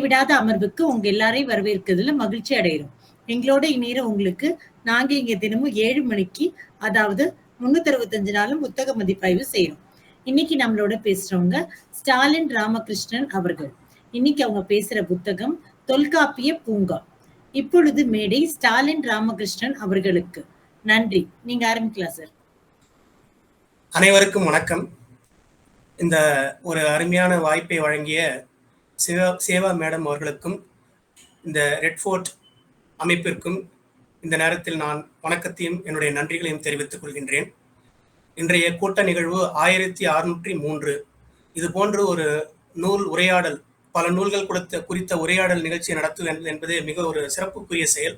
இடைவிடாத அமர்வுக்கு உங்க எல்லாரையும் வரவேற்கிறதுல மகிழ்ச்சி அடைகிறோம். எங்களோட இணையிற உங்களுக்கு நாங்க இங்க தினமும் 7 மணிக்கு, அதாவது 365 நாளும் புத்தக மதிப்பாய்வு செய்யறோம். இன்னைக்கு நம்மளோட பேசுறவங்க ஸ்டாலின் ராமகிருஷ்ணன் அவர்கள். இன்னைக்கு அவங்க பேசுற புத்தகம் தொல்காப்பிய பூங்கா. இப்பொழுது மேடை ஸ்டாலின் ராமகிருஷ்ணன் அவர்களுக்கு. நன்றி. நீங்க ஆரம்பிக்கலாம் சார். அனைவருக்கும் வணக்கம். இந்த ஒரு அருமையான வாய்ப்பை வழங்கிய சேவா மேடம் அவர்களுக்கும் இந்த ரெட் ஃபோர்ட் அமைப்பிற்கும் இந்த நேரத்தில் நான் வணக்கத்தையும் என்னுடைய நன்றிகளையும் தெரிவித்துக் கொள்கின்றேன். இன்றைய கூட்ட நிகழ்வு 1603. இது போன்ற ஒரு நூல் உரையாடல், பல நூல்கள் குறித்த உரையாடல் நிகழ்ச்சியை நடத்துவது என்பது மிக ஒரு சிறப்புக்குரிய செயல்.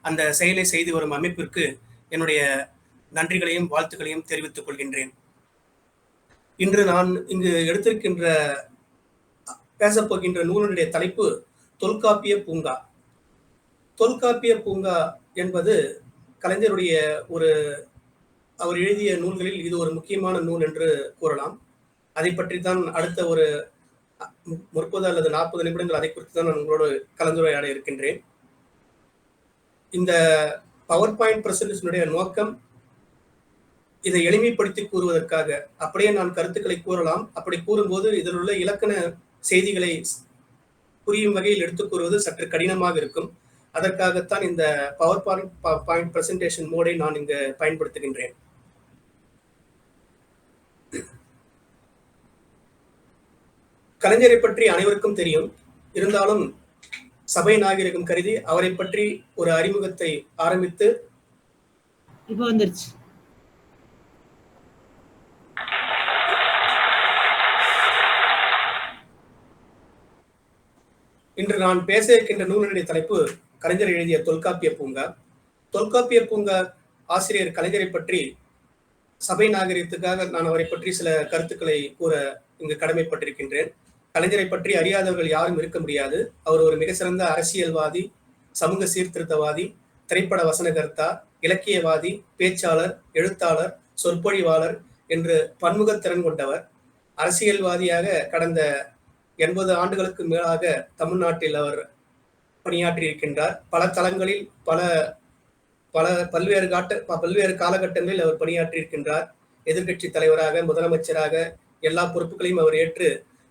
அந்த செயலை செய்து வரும் அமைப்பிற்கு என்னுடைய நன்றிகளையும் வாழ்த்துக்களையும் தெரிவித்துக் கொள்கின்றேன். இன்று நான் இங்கு எடுத்திருக்கின்ற பேசப்போகின்ற நூலினுடைய தலைப்பு தொல்காப்பிய பூங்கா. தொல்காப்பிய பூங்கா என்பது கலைஞருடைய அவர் எழுதிய நூல்களில் இது ஒரு முக்கியமான நூல் என்று கூறலாம். அதை பற்றி தான் அடுத்த ஒரு 30 அல்லது 40 நிமிடங்கள் அதை குறித்து தான் நான் உங்களோடு கலந்துரையாட இருக்கின்றேன். இந்த பவர் பாயிண்ட் பிரசன்டேஷனுடைய நோக்கம் இதை எளிமைப்படுத்தி கூறுவதற்காக. அப்படியே நான் கருத்துக்களை கூறலாம். அப்படி கூறும்போது இதில் உள்ள இலக்கண செய்திகளை புரியும் வகையில் எடுத்துக் கூறுவது சற்று கடினமாக இருக்கும். அதற்காகத்தான் இந்த பவர் பாயிண்ட் பிரசன்டேஷன் மோடை நான் இங்கு பயன்படுத்துகின்றேன். கலைஞரை பற்றி அனைவருக்கும் தெரியும். இருந்தாலும் சபை நாகரிகம் கருதி அவரை பற்றி ஒரு அறிமுகத்தை ஆரம்பித்து இப்போ வந்துருச்சு. இன்று நான் பேச இருக்கின்ற நூலினுடைய தலைப்பு கலைஞர் எழுதிய தொல்காப்பிய பூங்கா. தொல்காப்பிய பூங்கா ஆசிரியர் கலைஞரை பற்றி சபை நாகரிகத்துக்காக நான் அவரை பற்றி சில கருத்துக்களை கூற இங்கு கடமைப்பட்டிருக்கின்றேன். கலைஞரை பற்றி அறியாதவர்கள் யாரும் இருக்க முடியாது. அவர் ஒரு மிக சிறந்த அரசியல்வாதி, சமூக சீர்திருத்தவாதி, திரைப்பட வசனகர்த்தா, இலக்கியவாதி, பேச்சாளர், எழுத்தாளர், சொற்பொழிவாளர் என்று பன்முகத்திறன் கொண்டவர். அரசியல்வாதியாக கடந்த 80 ஆண்டுகளுக்கு மேலாக தமிழ்நாட்டில் அவர் பணியாற்றி இருக்கின்றார். பல தளங்களில் பல்வேறு காலகட்டங்களில் அவர் பணியாற்றி இருக்கின்றார். எதிர்கட்சி தலைவராக, முதலமைச்சராக எல்லா பொறுப்புகளையும் அவர் ஏற்று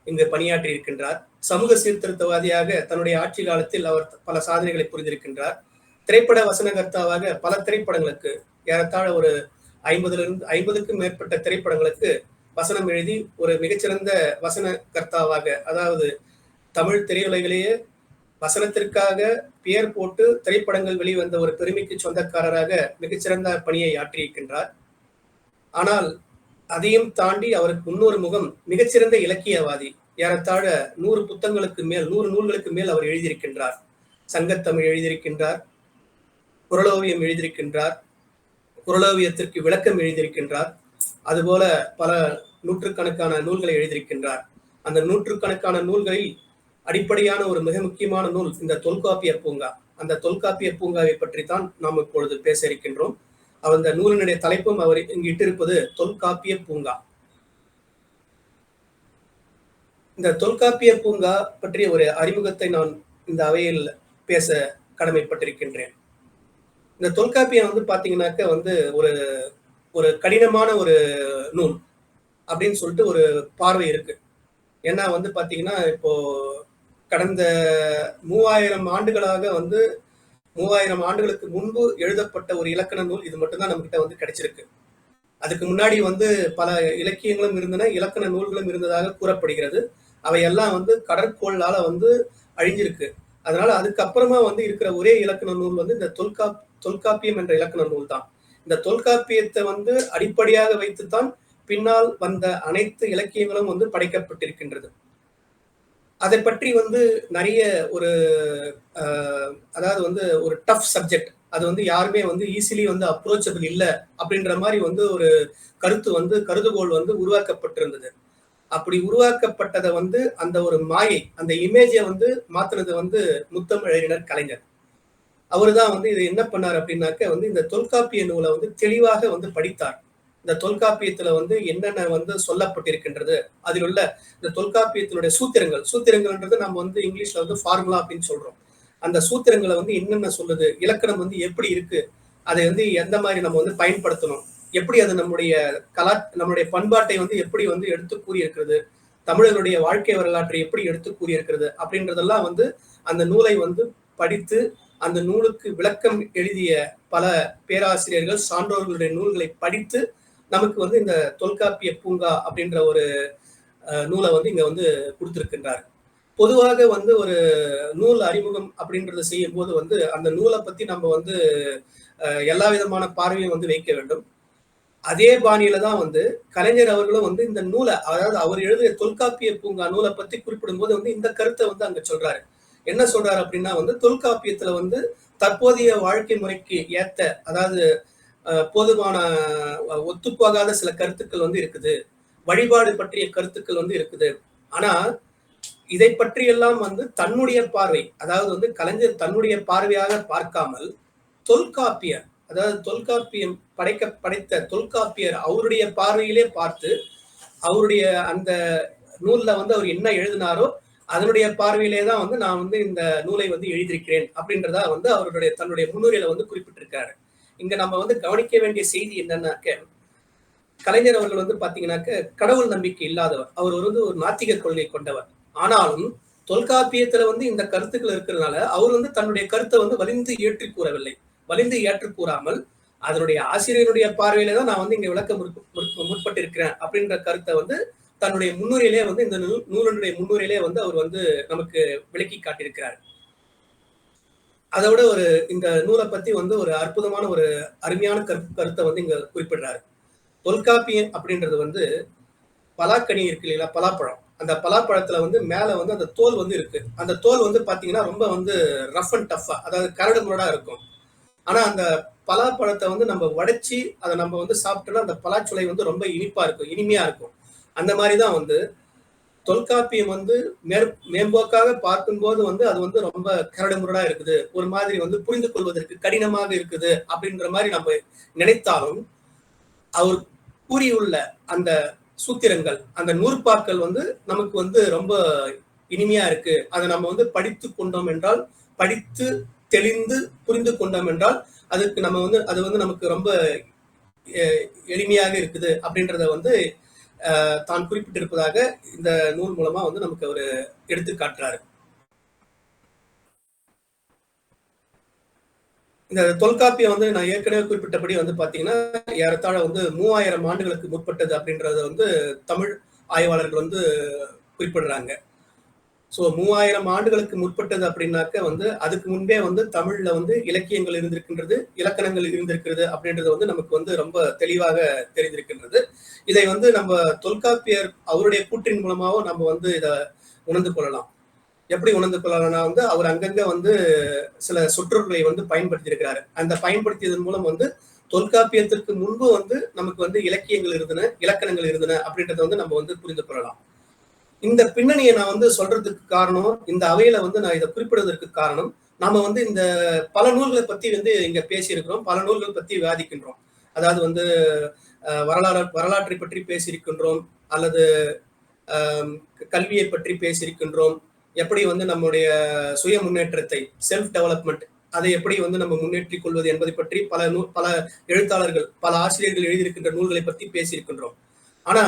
இங்கு பணியாற்றி இருக்கின்றார். சமூக சீர்திருத்தவாதியாக தன்னுடைய ஆட்சி காலத்தில் அவர் பல சாதனைகளை புரிந்திருக்கின்றார். திரைப்பட வசனகர்த்தாவாக பல திரைப்படங்களுக்கு, ஏறத்தாழ ஒரு 50க்கும் மேற்பட்ட திரைப்படங்களுக்கு வசனம் எழுதி ஒரு மிகச்சிறந்த வசனகர்த்தாவாக, அதாவது தமிழ் திரையுலகிலேயே வசனத்திற்காக பெயர் போட்டு திரைப்படங்கள் வெளிவந்த ஒரு பெருமைக்கு சொந்தக்காரராக மிகச்சிறந்த பணியை ஆற்றியிருக்கின்றார். ஆனால் அதையும் தாண்டி அவருக்கு இன்னொரு முகம், மிகச்சிறந்த இலக்கியவாதி. ஏறத்தாழ 100 புத்தகங்களுக்கு மேல், 100 நூல்களுக்கு மேல் அவர் எழுதியிருக்கின்றார். சங்கத்தமிழ் எழுதியிருக்கின்றார், குறளோவியம் எழுதியிருக்கின்றார், குறளோவியத்திற்கு விளக்கம் எழுதியிருக்கின்றார். அதுபோல பல நூற்றுக்கணக்கான நூல்களை எழுதியிருக்கின்றார். அந்த நூற்றுக்கணக்கான நூல்களில் அடிப்படையான ஒரு மிக முக்கியமான நூல் இந்த தொல்காப்பிய பூங்கா. அந்த தொல்காப்பிய பூங்காவை பற்றி தான் நாம் இப்பொழுது பேச இருக்கின்றோம். அந்த நூலினுடைய தலைப்பும் அவர் இங்கு இட்டிருப்பது தொல்காப்பிய பூங்கா. இந்த தொல்காப்பிய பூங்கா பற்றிய ஒரு அறிமுகத்தை நான் இந்த அவையில் பேச கடமைப்பட்டிருக்கின்றேன். இந்த தொல்காப்பியம் பாத்தீங்கன்னாக்க ஒரு கடினமான ஒரு நூல் அப்படின்னு சொல்லிட்டு ஒரு பார்வை இருக்கு. ஏன்னா பாத்தீங்கன்னா இப்போ கடந்த 3000 ஆண்டுகளாக 3000 ஆண்டுகளுக்கு முன்பு எழுதப்பட்ட ஒரு இலக்கண நூல் இது மட்டும்தான் நம்ம கிட்ட கிடைச்சிருக்கு. அதுக்கு முன்னாடி பல இலக்கியங்களும் இருந்தன, இலக்கண நூல்களும் இருந்ததாக கூறப்படுகிறது. அவையெல்லாம் கடற்கோளால அழிஞ்சிருக்கு. அதனால அதுக்கப்புறமா இருக்கிற ஒரே இலக்கண நூல் இந்த தொல்காப்பியம் என்ற இலக்கண நூல் தான். இந்த தொல்காப்பியத்தை அடிப்படையாக வைத்துத்தான் பின்னால் வந்த அனைத்து இலக்கியங்களும் படைக்கப்பட்டிருக்கின்றது. அதை பற்றி நிறைய அதாவது ஒரு டஃப் சப்ஜெக்ட். அது யாருமே ஈஸிலி அப்ரோச்சபிள் இல்லை அப்படின்ற மாதிரி ஒரு கருதுகோள் உருவாக்கப்பட்டிருந்தது. அப்படி உருவாக்கப்பட்டதை அந்த ஒரு மாயை, அந்த இமேஜை மாத்துனது முத்தமிழறிஞர் கலைஞர். அவரு தான் இது என்ன பண்ணார் அப்படின்னாக்க இந்த தொல்காப்பிய நூலை தெளிவாக படித்தார். இந்த தொல்காப்பியத்துல வந்து என்னென்ன வந்து சொல்லப்பட்டிருக்கின்றது, அதில் உள்ள இந்த தொல்காப்பியத்தினுடைய சூத்திரங்கள்ன்றது நம்ம வந்து இங்கிலீஷ்ல வந்து ஃபார்முலா அப்படின்னு சொல்றோம். அந்த சூத்திரங்களை வந்து என்னென்ன சொல்லுது, இலக்கணம் வந்து எப்படி இருக்கு, அதை வந்து எந்த மாதிரி நம்ம வந்து பயன்படுத்தணும், எப்படி அது நம்மளுடைய பண்பாட்டை வந்து எப்படி வந்து எடுத்து கூறியிருக்கிறது, தமிழர்களுடைய வாழ்க்கை வரலாற்றை எப்படி எடுத்து கூறியிருக்கிறது அப்படின்றதெல்லாம் வந்து அந்த நூலை வந்து படித்து அந்த நூலுக்கு விளக்கம் எழுதிய பல பேராசிரியர்கள், சான்றோர்களுடைய நூல்களை படித்து நமக்கு வந்து இந்த தொல்காப்பிய பூங்கா அப்படின்ற ஒரு நூலை வந்து இங்க வந்து கொடுத்திருக்கின்றார். பொதுவாக வந்து ஒரு நூல் அறிமுகம் அப்படின்றத செய்யும் போது வந்து அந்த நூலை பத்தி நம்ம வந்து எல்லா விதமான பார்வையும் வந்து வைக்க வேண்டும். அதே பாணியில தான் வந்து கலைஞர் அவர்களும் வந்து இந்த நூலை, அதாவது அவர் எழுதிய தொல்காப்பிய பூங்கா நூலை பத்தி குறிப்பிடும் போது வந்து இந்த கருத்தை வந்து அங்க சொல்றாரு. என்ன சொல்றாரு அப்படின்னா வந்து தொல்காப்பியத்துல வந்து தற்போதைய வாழ்க்கை முறைக்கு ஏத்த, அதாவது போதுமான ஒத்துப்போகாத சில கருத்துக்கள் வந்து இருக்குது, வழிபாடு பற்றிய கருத்துக்கள் வந்து இருக்குது. ஆனா இதை பற்றியெல்லாம் வந்து தன்னுடைய பார்வை, அதாவது வந்து கலைஞர் தன்னுடைய பார்வையாக பார்க்காமல் தொல்காப்பியர், அதாவது தொல்காப்பியம் படைத்த தொல்காப்பியர் அவருடைய பார்வையிலே பார்த்து அவருடைய அந்த நூல்ல வந்து அவர் என்ன எழுதினாரோ அதனுடைய பார்வையிலே தான் வந்து நான் வந்து இந்த நூலை வந்து எழுதியிருக்கிறேன் அப்படின்றதா வந்து அவருடைய தன்னுடைய முன்னுரையில வந்து குறிப்பிட்டிருக்காரு. இங்க நம்ம வந்து கவனிக்க வேண்டிய செய்தி என்னன்னாக்க, கலைஞர் அவர்கள் வந்து பாத்தீங்கன்னாக்க கடவுள் நம்பிக்கை இல்லாதவர், அவர் வந்து ஒரு நாத்திக கொள்கை கொண்டவர். ஆனாலும் தொல்காப்பியத்துல வந்து இந்த கருத்துக்கள் இருக்கிறதுனால அவர் வந்து தன்னுடைய கருத்தை வந்து வலிந்து ஏற்றி கூறவில்லை. வலிந்து ஏற்று கூறாமல் அதனுடைய ஆசிரியருடைய பார்வையில தான் நான் வந்து இங்க விளக்க முற்பட்டிருக்கிறேன் அப்படின்ற கருத்தை வந்து தன்னுடைய முன்னுரையிலே வந்து இந்த நூலினுடைய முன்னுரையிலே வந்து அவர் வந்து நமக்கு விளக்கி காட்டியிருக்கிறார். அதோட ஒரு இந்த நூலை பத்தி வந்து ஒரு அற்புதமான ஒரு அருமையான கருத்தை வந்து இங்க குறிப்பிடுறாரு. தொல்காப்பியம் அப்படின்றது வந்து பலாக்கனி இருக்கு இல்லைங்களா, பலாப்பழம். அந்த பலாப்பழத்துல வந்து மேல வந்து அந்த தோல் வந்து இருக்கு. அந்த தோல் வந்து பாத்தீங்கன்னா ரொம்ப வந்து ரஃப் அண்ட் டஃபா, அதாவது கரடு முரடா இருக்கும். ஆனா அந்த பலாப்பழத்தை வந்து நம்ம உடைச்சி அதை நம்ம வந்து சாப்பிட்டோம்னா அந்த பலாச்சுளை வந்து ரொம்ப இனிப்பா இருக்கும், இனிமையா இருக்கும். அந்த மாதிரிதான் வந்து தொல்காப்பியம் வந்து மேம்போக்காக பார்க்கும்போது வந்து அது வந்து ரொம்ப கரடு முரடா இருக்குது, ஒரு மாதிரி வந்து புரிந்து கொள்வதற்கு கடினமாக இருக்குது அப்படின்ற மாதிரி நம்ம நினைத்தாலும் அவர் கூறியுள்ள அந்த சூத்திரங்கள், அந்த நூற்பாக்கள் வந்து நமக்கு வந்து ரொம்ப இனிமையா இருக்கு. அதை நம்ம வந்து படித்து கொண்டோம் என்றால், படித்து தெளிந்து புரிந்து கொண்டோம் என்றால் அதுக்கு நம்ம வந்து அது வந்து நமக்கு ரொம்ப எளிமையாக இருக்குது அப்படின்றத வந்து தான் குறிப்பிட்டிருப்பதாக இந்த நூல் மூலமா வந்து நமக்கு அவர் எடுத்து காட்டுறாரு. இந்த தொல்காப்பியம் வந்து நான் ஏற்கனவே குறிப்பிட்டபடி வந்து பாத்தீங்கன்னா ஏறத்தாழ வந்து 3000 ஆண்டுகளுக்கு முற்பட்டது அப்படின்றத வந்து தமிழ் ஆய்வாளர்கள் வந்து குறிப்பிடுறாங்க. சோ 3000 ஆண்டுகளுக்கு முற்பட்டது அப்படின்னாக்க வந்து அதுக்கு முன்பே வந்து தமிழ்ல வந்து இலக்கியங்கள் இருந்திருக்கின்றது, இலக்கணங்கள் இருந்திருக்கிறது அப்படின்றது வந்து நமக்கு வந்து ரொம்ப தெளிவாக தெரிந்திருக்கின்றது. இதை வந்து நம்ம தொல்காப்பியர் அவருடைய கூற்றின் மூலமாகவும் நம்ம வந்து இதை உணர்ந்து கொள்ளலாம். எப்படி உணர்ந்து கொள்ளலாம்னா வந்து அவர் அங்கங்க வந்து சில சொற்றொடர்களை வந்து பயன்படுத்தி இருக்கிறாரு. அந்த பயன்படுத்தியதன் மூலம் வந்து தொல்காப்பியத்திற்கு முன்பு வந்து நமக்கு வந்து இலக்கியங்கள் இருந்தன, இலக்கணங்கள் இருந்தன அப்படின்றத வந்து நம்ம வந்து புரிந்து கொள்ளலாம். இந்த பின்னணியை நான் வந்து சொல்றதுக்கு காரணம், இந்த அவையில வந்து நான் இதை குறிப்பிடுவதற்கு காரணம், நாம வந்து இந்த பல நூல்களை பத்தி வந்து இங்க பேசியிருக்கிறோம், பல நூல்கள் பத்தி விவாதிக்கின்றோம். அதாவது வந்து வரலாற்றை பற்றி பேசியிருக்கின்றோம், அல்லது கல்வியை பற்றி பேசியிருக்கின்றோம், எப்படி வந்து நம்முடைய சுய முன்னேற்றத்தை, செல்ஃப் டெவலப்மெண்ட், அதை எப்படி வந்து நம்ம முன்னேற்றிக் கொள்வது என்பதை பற்றி பல எழுத்தாளர்கள், பல ஆசிரியர்கள் எழுதியிருக்கின்ற நூல்களை பத்தி பேசியிருக்கின்றோம். ஆனா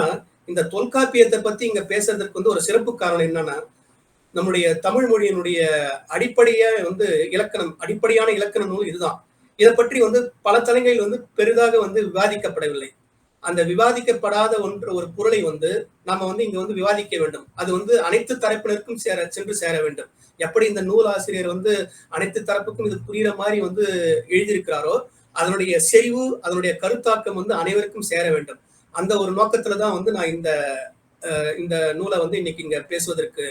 இந்த தொல்காப்பியத்தை பத்தி இங்க பேசுறதுக்கு வந்து ஒரு சிறப்பு காரணம் என்னன்னா, நம்முடைய தமிழ் மொழியினுடைய அடிப்படையா வந்து அடிப்படையான இலக்கண நூல் இதுதான். இதை பற்றி வந்து பல தலைகளில் வந்து பெரிதாக வந்து விவாதிக்கப்படவில்லை. அந்த விவாதிக்கப்படாத ஒரு பொருளை வந்து நாம வந்து இங்க வந்து விவாதிக்க வேண்டும். அது வந்து அனைத்து தரப்பினருக்கும் சென்று சேர வேண்டும். எப்படி இந்த நூல் ஆசிரியர் வந்து அனைத்து தரப்புக்கும் இது புரியுற மாதிரி வந்து எழுதியிருக்கிறாரோ, அதனுடைய செறிவு, அதனுடைய கருத்தாக்கம் வந்து அனைவருக்கும் சேர வேண்டும். அந்த ஒரு நோக்கத்துலதான் வந்து நான் இந்த நூலை வந்து இன்னைக்கு இங்க பேசுவதற்கு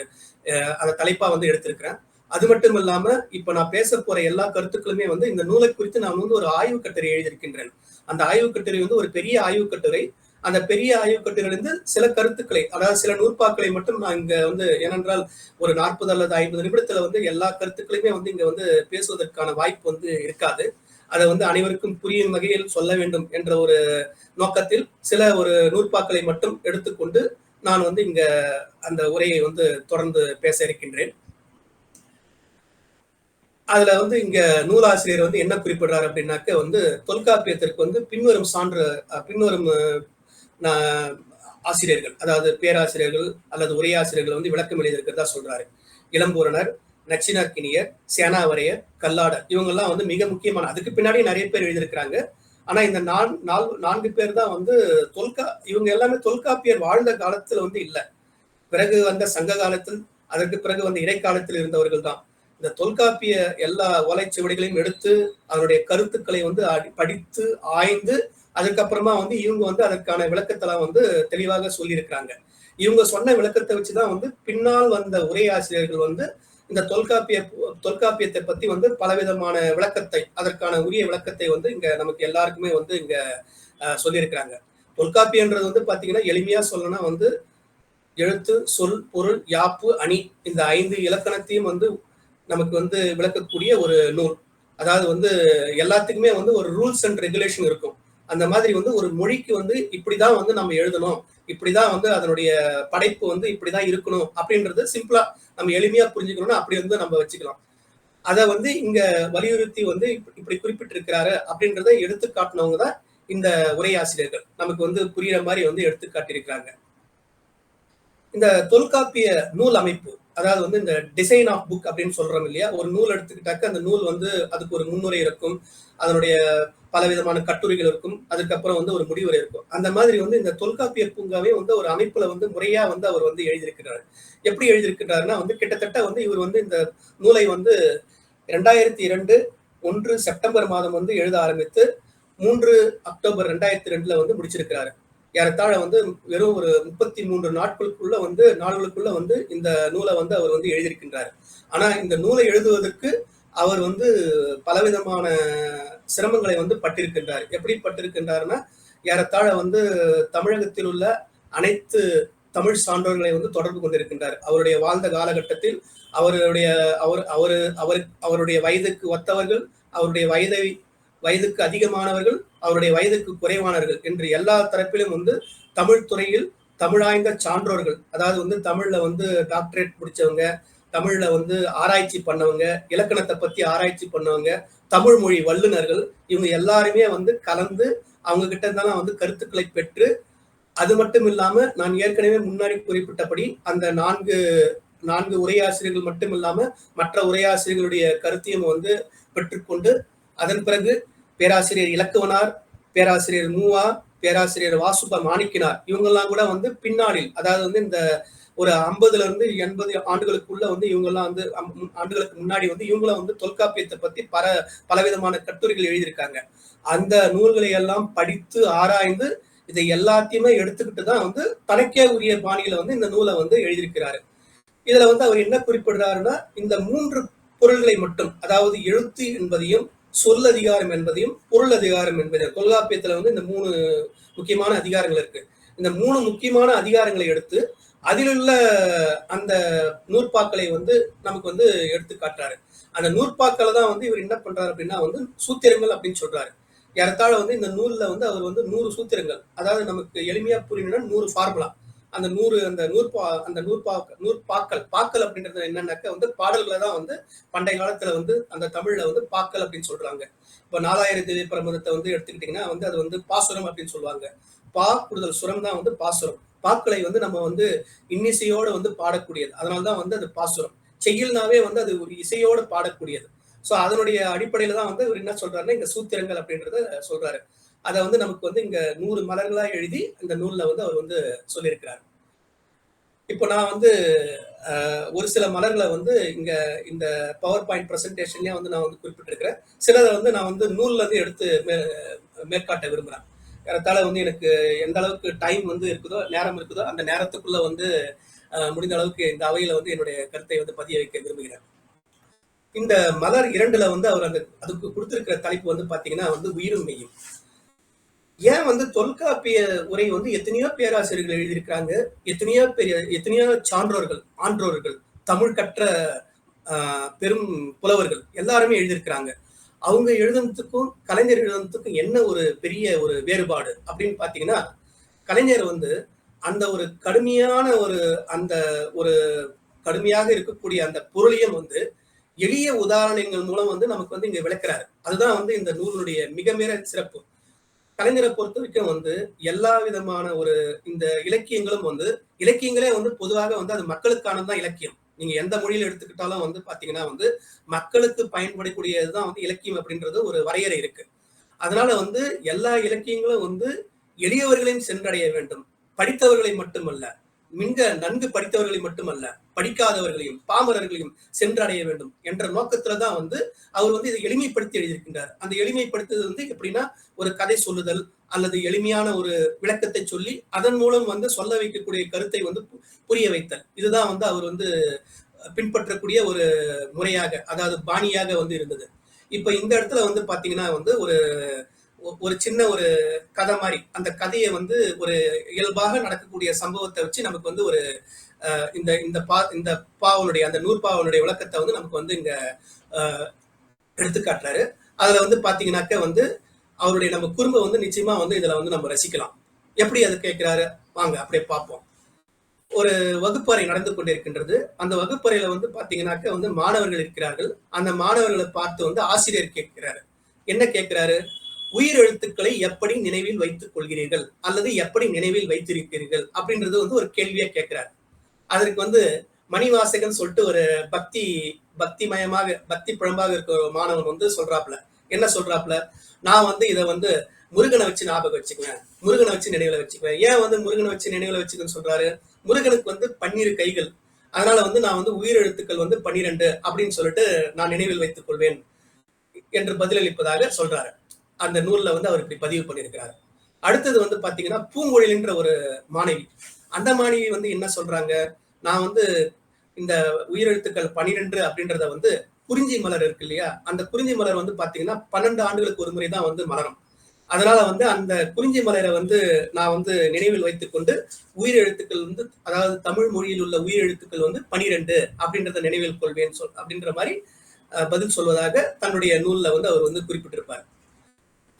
அந்த தலைப்பா வந்து எடுத்திருக்கிறேன். அது மட்டும் இல்லாம இப்ப நான் பேச போற எல்லா கருத்துக்களுமே வந்து இந்த நூலை குறித்து நான் வந்து ஒரு ஆய்வு கட்டுரை எழுதியிருக்கின்றேன். அந்த ஆய்வு கட்டுரை வந்து ஒரு பெரிய ஆய்வு கட்டுரை. அந்த பெரிய ஆய்வு கட்டுரையிலிருந்து சில கருத்துக்களை, அதாவது சில நூற்பாக்களை மட்டும் நான் இங்க வந்து, ஏனென்றால் ஒரு 40 அல்லது 50 நிமிடத்துல வந்து எல்லா கருத்துக்களையுமே வந்து இங்க வந்து பேசுவதற்கான வாய்ப்பு வந்து இருக்காது. அதை வந்து அனைவருக்கும் புரியும் வகையில் சொல்ல வேண்டும் என்ற ஒரு நோக்கத்தில் சில ஒரு நூற்பாக்களை மட்டும் எடுத்துக்கொண்டு நான் வந்து இங்க அந்த உரையை வந்து தொடர்ந்து பேச இருக்கின்றேன். அதுல வந்து இங்க நூலாசிரியர் வந்து என்ன குறிப்பிடுறாரு அப்படின்னாக்க வந்து தொல்காப்பியத்திற்கு வந்து பின்வரும் ஆசிரியர்கள், அதாவது பேராசிரியர்கள் அல்லது உரையாசிரியர்கள் வந்து விளக்கம் எழுதியிருக்கிறதா சொல்றாரு. இளம்பூரணர், நச்சினார்க்கினியர், சேனாவரையர், கல்லாடர், இவங்கெல்லாம் வந்து மிக முக்கியமான, அதுக்கு பின்னாடி நிறைய பேர் எழுதியிருக்கிறாங்க. ஆனா இந்த 4 பேர் தான் வந்து இவங்க எல்லாமே தொல்காப்பியர் வாழ்ந்த காலத்துல வந்து இல்ல, பிறகு வந்த சங்க காலத்தில், அதற்கு பிறகு வந்த இடைக்காலத்தில் இருந்தவர்கள் தான். இந்த தொல்காப்பிய எல்லா ஓலைச்சுவடிகளையும் எடுத்து அதனுடைய கருத்துக்களை வந்து படித்து ஆய்ந்து அதுக்கப்புறமா வந்து இவங்க வந்து அதற்கான விளக்கத்தெல்லாம் வந்து தெளிவாக சொல்லியிருக்கிறாங்க. இவங்க சொன்ன விளக்கத்தை வச்சுதான் வந்து பின்னால் வந்த உரையாசிரியர்கள் வந்து இந்த தொல்காப்பியத்தை பத்தி வந்து பலவிதமான விளக்கத்தை, அதற்கான உரிய விளக்கத்தை வந்து இங்க நமக்கு எல்லாருக்குமே வந்து இங்க சொல்லியிருக்கிறாங்க. தொல்காப்பியன்றது வந்து பாத்தீங்கன்னா எளிமையா சொல்லணும்னா வந்து எழுத்து, சொல், பொருள், யாப்பு, அணி, இந்த 5 இலக்கணத்தையும் வந்து நமக்கு வந்து விளக்கக்கூடிய ஒரு நூல். அதாவது வந்து எல்லாத்துக்குமே வந்து ஒரு ரூல்ஸ் அண்ட் ரெகுலேஷன் இருக்கும். அந்த மாதிரி வந்து ஒரு மொழிக்கு வந்து இப்படிதான் வந்து நம்ம எழுதணும், இப்படிதான் வந்து அதனுடைய படைப்பு வந்து இப்படிதான் இருக்கணும் அப்படின்றது சிம்பிளா நம்ம எளிமையா புரிஞ்சுக்கணும்னா அப்படி வந்து நம்ம வச்சுக்கலாம். அதை வந்து இங்க வலியுறுத்தி வந்து இப்படி குறிப்பிட்டிருக்கிறாரு அப்படின்றத எடுத்து காட்டினவங்க தான் இந்த உரையாசிரியர்கள். நமக்கு வந்து புரியுற மாதிரி வந்து எடுத்து காட்டியிருக்கிறாங்க. இந்த தொல்காப்பிய நூல் அமைப்பு, அதாவது வந்து இந்த டிசைன் ஆஃப் புக் அப்படின்னு சொல்றோம் இல்லையா, ஒரு நூல் எடுத்துக்கிட்டாக்க அந்த நூல் வந்து அதுக்கு ஒரு முன்னுரை இருக்கும், அதனுடைய பலவிதமான கட்டுரைகள் இருக்கும், அதுக்கப்புறம் வந்து ஒரு முடிவுரை இருக்கும். அந்த மாதிரி வந்து இந்த தொல்காப்பிய பூங்காவே வந்து ஒரு அமைப்புல வந்து முறையா வந்து அவர் வந்து எழுதியிருக்கிறார். எப்படி எழுதியிருக்கிறாருன்னா வந்து கிட்டத்தட்ட வந்து இவர் வந்து இந்த நூலை வந்து 2002 1 செப்டம்பர் மாதம் வந்து எழுத ஆரம்பித்து 3 அக்டோபர் 2002 வந்து முடிச்சிருக்கிறாரு. ஏறத்தாழ வந்து வெறும் ஒரு 33 நாட்களுக்குள்ள வந்து இந்த நூலை வந்து அவர் வந்து எழுதியிருக்கின்றார். ஆனா இந்த நூலை எழுதுவதற்கு அவர் வந்து பலவிதமான சிரமங்களை வந்து பட்டிருக்கின்றார். எப்படி பட்டிருக்கின்றார்னா, ஏறத்தாழ வந்து தமிழகத்தில் உள்ள அனைத்து தமிழ் சான்றோர்களை வந்து தொடர்பு கொண்டிருக்கின்றார். அவருடைய வாழ்ந்த காலகட்டத்தில் அவருடைய வயதுக்கு ஒத்தவர்கள், அவருடைய வயதுக்கு அதிகமானவர்கள், அவருடைய வயதுக்கு குறைவானவர்கள் என்று எல்லா தரப்பிலும் வந்து தமிழ் துறையில் தமிழாய்ந்த சான்றோர்கள், அதாவது வந்து தமிழ்ல வந்து டாக்டரேட் முடிச்சவங்க, தமிழ்ல வந்து ஆராய்ச்சி பண்ணவங்க, இலக்கணத்தை பத்தி ஆராய்ச்சி பண்ணவங்க, தமிழ் மொழி வல்லுநர்கள், இவங்க எல்லாருமே வந்து கலந்து அவங்க கிட்ட இருந்தாலும் வந்து கருத்துக்களை பெற்று, அது மட்டும் இல்லாம நான் ஏற்கனவே முன்னாடி குறிப்பிட்டபடி அந்த நான்கு உரையாசிரியர்கள் மட்டும் இல்லாம மற்ற உரையாசிரியர்களுடைய கருத்தையும் வந்து பெற்றுக்கொண்டு, அதன் பிறகு பேராசிரியர் இலக்குவனார், பேராசிரியர் மூவா, பேராசிரியர் வாசுப மாணிக்கினார், இவங்கெல்லாம் கூட வந்து பின்னாளில், அதாவது வந்து இந்த ஒரு 50 இருந்து 80 ஆண்டுகளுக்குள்ள வந்து இவங்கெல்லாம் வந்து ஆண்டுகளுக்கு முன்னாடி வந்து இவங்களும் வந்து தொல்காப்பியத்தை பத்தி பலவிதமான கட்டுரைகள் எழுதியிருக்காங்க. அந்த நூல்களை எல்லாம் படித்து ஆராய்ந்து இதை எல்லாத்தையுமே எடுத்துக்கிட்டு தான் வந்து தனக்கே உரிய பாணியில வந்து இந்த நூலை வந்து எழுதியிருக்கிறாரு. இதுல வந்து அவர் என்ன குறிப்பிடுறாருன்னா, இந்த 3 பொருள்களை மட்டும், அதாவது எழுத்து என்பதையும், சொல் அதிகாரம் என்பதையும், பொருள் அதிகாரம் என்பதையும், தொல்காப்பியத்துல வந்து இந்த 3 முக்கியமான அதிகாரங்கள் இருக்கு. இந்த 3 முக்கியமான அதிகாரங்களை எடுத்து அதிலுள்ள அந்த நூற்பாக்களை வந்து நமக்கு வந்து எடுத்து காட்டுறாரு. அந்த நூற்பாக்களை தான் வந்து இவர் என்ன பண்றாரு அப்படின்னா வந்து சூத்திரங்கள் அப்படின்னு சொல்றாரு. ஏறத்தாழ வந்து இந்த நூல்ல வந்து அவர் வந்து 100 சூத்திரங்கள், அதாவது நமக்கு எளிமையா புரியணும்னா 100 ஃபார்முலா, அந்த பாக்கள் அப்படின்றது என்னன்னாக்க வந்து பாடல்களை தான் வந்து பண்டைய காலத்துல வந்து அந்த தமிழ்ல வந்து பாக்கள் அப்படின்னு சொல்றாங்க. இப்ப 4000 திவ்ய பிரபந்தத்தை வந்து எடுத்துக்கிட்டீங்கன்னா வந்து அது வந்து பாசுரம் அப்படின்னு சொல்லுவாங்க. பா கூடுதல் சுரம் தான் வந்து பாசுரம். பாக்களை வந்து நம்ம வந்து இன்னிசையோட வந்து பாடக்கூடியது, அதனாலதான் வந்து அது பாசுரம். செய்யுள்னாவே வந்து அது ஒரு இசையோட பாடக்கூடியது. சோ அதனுடைய அடிப்படையில தான் வந்து இவர் என்ன சொல்றாருன்னா இங்க சூத்திரங்கள் அப்படின்றத சொல்றாரு. அதை வந்து நமக்கு வந்து இங்க 100 மலர்களா எழுதி இந்த நூல்ல வந்து அவர் வந்து சொல்லியிருக்கிறார். இப்போ நான் வந்து ஒரு சில மலர்களை வந்து இங்க இந்த பவர் பாயிண்ட் பிரசன்டேஷன்லயே வந்து நான் வந்து குறிப்பிட்டிருக்கிறேன். சிலதை வந்து நான் வந்து நூல்ல இருந்து எடுத்து மேற்காட்ட விரும்புறேன். ஏறத்தாழ வந்து எனக்கு எந்த அளவுக்கு டைம் வந்து இருக்குதோ, நேரம் இருக்குதோ, அந்த நேரத்துக்குள்ள வந்து முடிந்த அளவுக்கு இந்த அவையில வந்து என்னுடைய கருத்தை வந்து பதிய வைக்க விரும்புகிறேன். இந்த மலர் 2ல வந்து அவர் அதுக்கு கொடுத்திருக்கிற தலைப்பு வந்து பாத்தீங்கன்னா வந்து உயிரும் மெய்யும். ஏன் வந்து தொல்காப்பிய உரை வந்து எத்தனையோ பேராசிரியர்கள் எழுதியிருக்கிறாங்க, எத்தனையோ சான்றோர்கள், ஆன்றோர்கள், தமிழ் கற்ற பெரும் புலவர்கள் எல்லாருமே எழுதியிருக்கிறாங்க. அவங்க எழுதுனதுக்கும் கலைஞர் எழுதுனதுக்கும் என்ன ஒரு பெரிய ஒரு வேறுபாடு அப்படின்னு பாத்தீங்கன்னா, கலைஞர் வந்து அந்த ஒரு கடுமையான ஒரு அந்த ஒரு கடுமையாக இருக்கக்கூடிய அந்த பொருளையும் வந்து எளிய உதாரணங்கள் மூலம் வந்து நமக்கு வந்து இங்க விளக்குறாரு. அதுதான் வந்து இந்த நூலுடைய மிக மிக சிறப்பு. கலைஞரை பொறுத்த வரைக்கும் வந்து எல்லா விதமான ஒரு இந்த இலக்கியங்களும் வந்து இலக்கியங்களே வந்து பொதுவாக வந்து அது மக்களுக்கானதான் இலக்கியம். நீங்க எந்த மொழியில எடுத்துக்கிட்டாலும் வந்து பாத்தீங்கன்னா வந்து மக்களுக்கு பயன்படக்கூடியதுதான் வந்து இலக்கியம் அப்படின்றது ஒரு வரையறை இருக்கு. அதனால வந்து எல்லா இலக்கியங்களும் வந்து எளியவர்களையும் சென்றடைய வேண்டும். படித்தவர்களை மட்டுமல்ல, மிக நன்கு படித்தவர்களை மட்டுமல்ல, படிக்காதவர்களையும் பாமரர்களையும் சென்றடைய வேண்டும் என்ற நோக்கத்துலதான் வந்து அவர் வந்து இதை எளிமைப்படுத்தி எழுதியிருக்கின்றார். அந்த எளிமைப்படுத்துறது வந்து எப்படின்னா, ஒரு கதை சொல்லுதல் அல்லது எளிமையான ஒரு விளக்கத்தை சொல்லி அதன் மூலம் வந்து சொல்ல வைக்கக்கூடிய கருத்தை வந்து புரிய வைத்தல். இதுதான் வந்து அவர் வந்து பின்பற்றக்கூடிய ஒரு முறையாக, அதாவது பாணியாக வந்து இருந்தது. இப்ப இந்த இடத்துல வந்து பாத்தீங்கன்னா வந்து ஒரு ஒரு சின்ன ஒரு கதை மாதிரி அந்த கதையை வந்து ஒரு இயல்பாக நடக்கக்கூடிய சம்பவத்தை வச்சு நமக்கு வந்து ஒரு இந்த இந்த பாவனுடைய அந்த நூற்பாவனுடைய விளக்கத்தை வந்து நமக்கு வந்து இங்க எடுத்துக்காட்டுறாரு. அதுல வந்து பாத்தீங்கன்னாக்க வந்து அவருடைய நம்ம குறும்பை வந்து நிச்சயமா வந்து இதுல வந்து நம்ம ரசிக்கலாம். எப்படி அது கேட்கிறாரு வாங்க அப்படியே பார்ப்போம். ஒரு வகுப்பறை நடந்து கொண்டிருக்கின்றது. அந்த வகுப்பறையில வந்து பாத்தீங்கன்னாக்க வந்து மாணவர்கள் இருக்கிறார்கள். அந்த மாணவர்களை பார்த்து வந்து ஆசிரியர் கேட்கிறாரு. என்ன கேட்கிறாரு? உயிர் எழுத்துக்களை எப்படி நினைவில் வைத்துக் கொள்கிறீர்கள் அல்லது எப்படி நினைவில் வைத்திருக்கிறீர்கள் அப்படின்றது வந்து ஒரு கேள்வியா கேட்கிறார். அதற்கு வந்து மணிவாசகன் சொல்லிட்டு ஒரு பக்திமயமாக பக்தி பழம்பாக இருக்கிற ஒரு மாணவன் வந்து சொல்றாப்ல. என்ன சொல்றாப்ல? நான் வந்து இதை வந்து முருகனை வச்சு ஞாபகம் வச்சுக்குவேன், முருகனை வச்சு நினைவுல வச்சுக்குவேன். ஏன் வந்து முருகனை வச்சு நினைவுல வச்சுக்கன்னு சொல்றாரு? முருகனுக்கு வந்து 12 கைகள், அதனால வந்து நான் வந்து உயிர் எழுத்துக்கள் வந்து 12 அப்படின்னு சொல்லிட்டு நான் நினைவில் வைத்துக் கொள்வேன் என்று பதிலளிப்பதாக சொல்றாரு. அந்த நூல்ல வந்து அவர் இப்படி பதிவு பண்ணியிருக்கிறார். அடுத்தது வந்து பாத்தீங்கன்னா பூங்கொழில்ன்ற ஒரு மாணவி. அந்த மாணவி வந்து என்ன சொல்றாங்க? நான் வந்து இந்த உயிரெழுத்துக்கள் 12 அப்படின்றத வந்து குறிஞ்சி மலர் இருக்கு இல்லையா, அந்த குறிஞ்சி மலர் வந்து பாத்தீங்கன்னா 12 ஆண்டுகளுக்கு ஒரு முறைதான் வந்து மலரும். அதனால வந்து அந்த குறிஞ்சி மலரை வந்து நான் வந்து நினைவில் வைத்துக் கொண்டு உயிரெழுத்துக்கள் வந்து, அதாவது தமிழ் மொழியில் உள்ள உயிரெழுத்துக்கள் வந்து 12 அப்படின்றத நினைவில் கொள்வேன் அப்படின்ற மாதிரி பதில் சொல்வதாக தன்னுடைய நூல்ல வந்து அவர் வந்து குறிப்பிட்டிருப்பார்.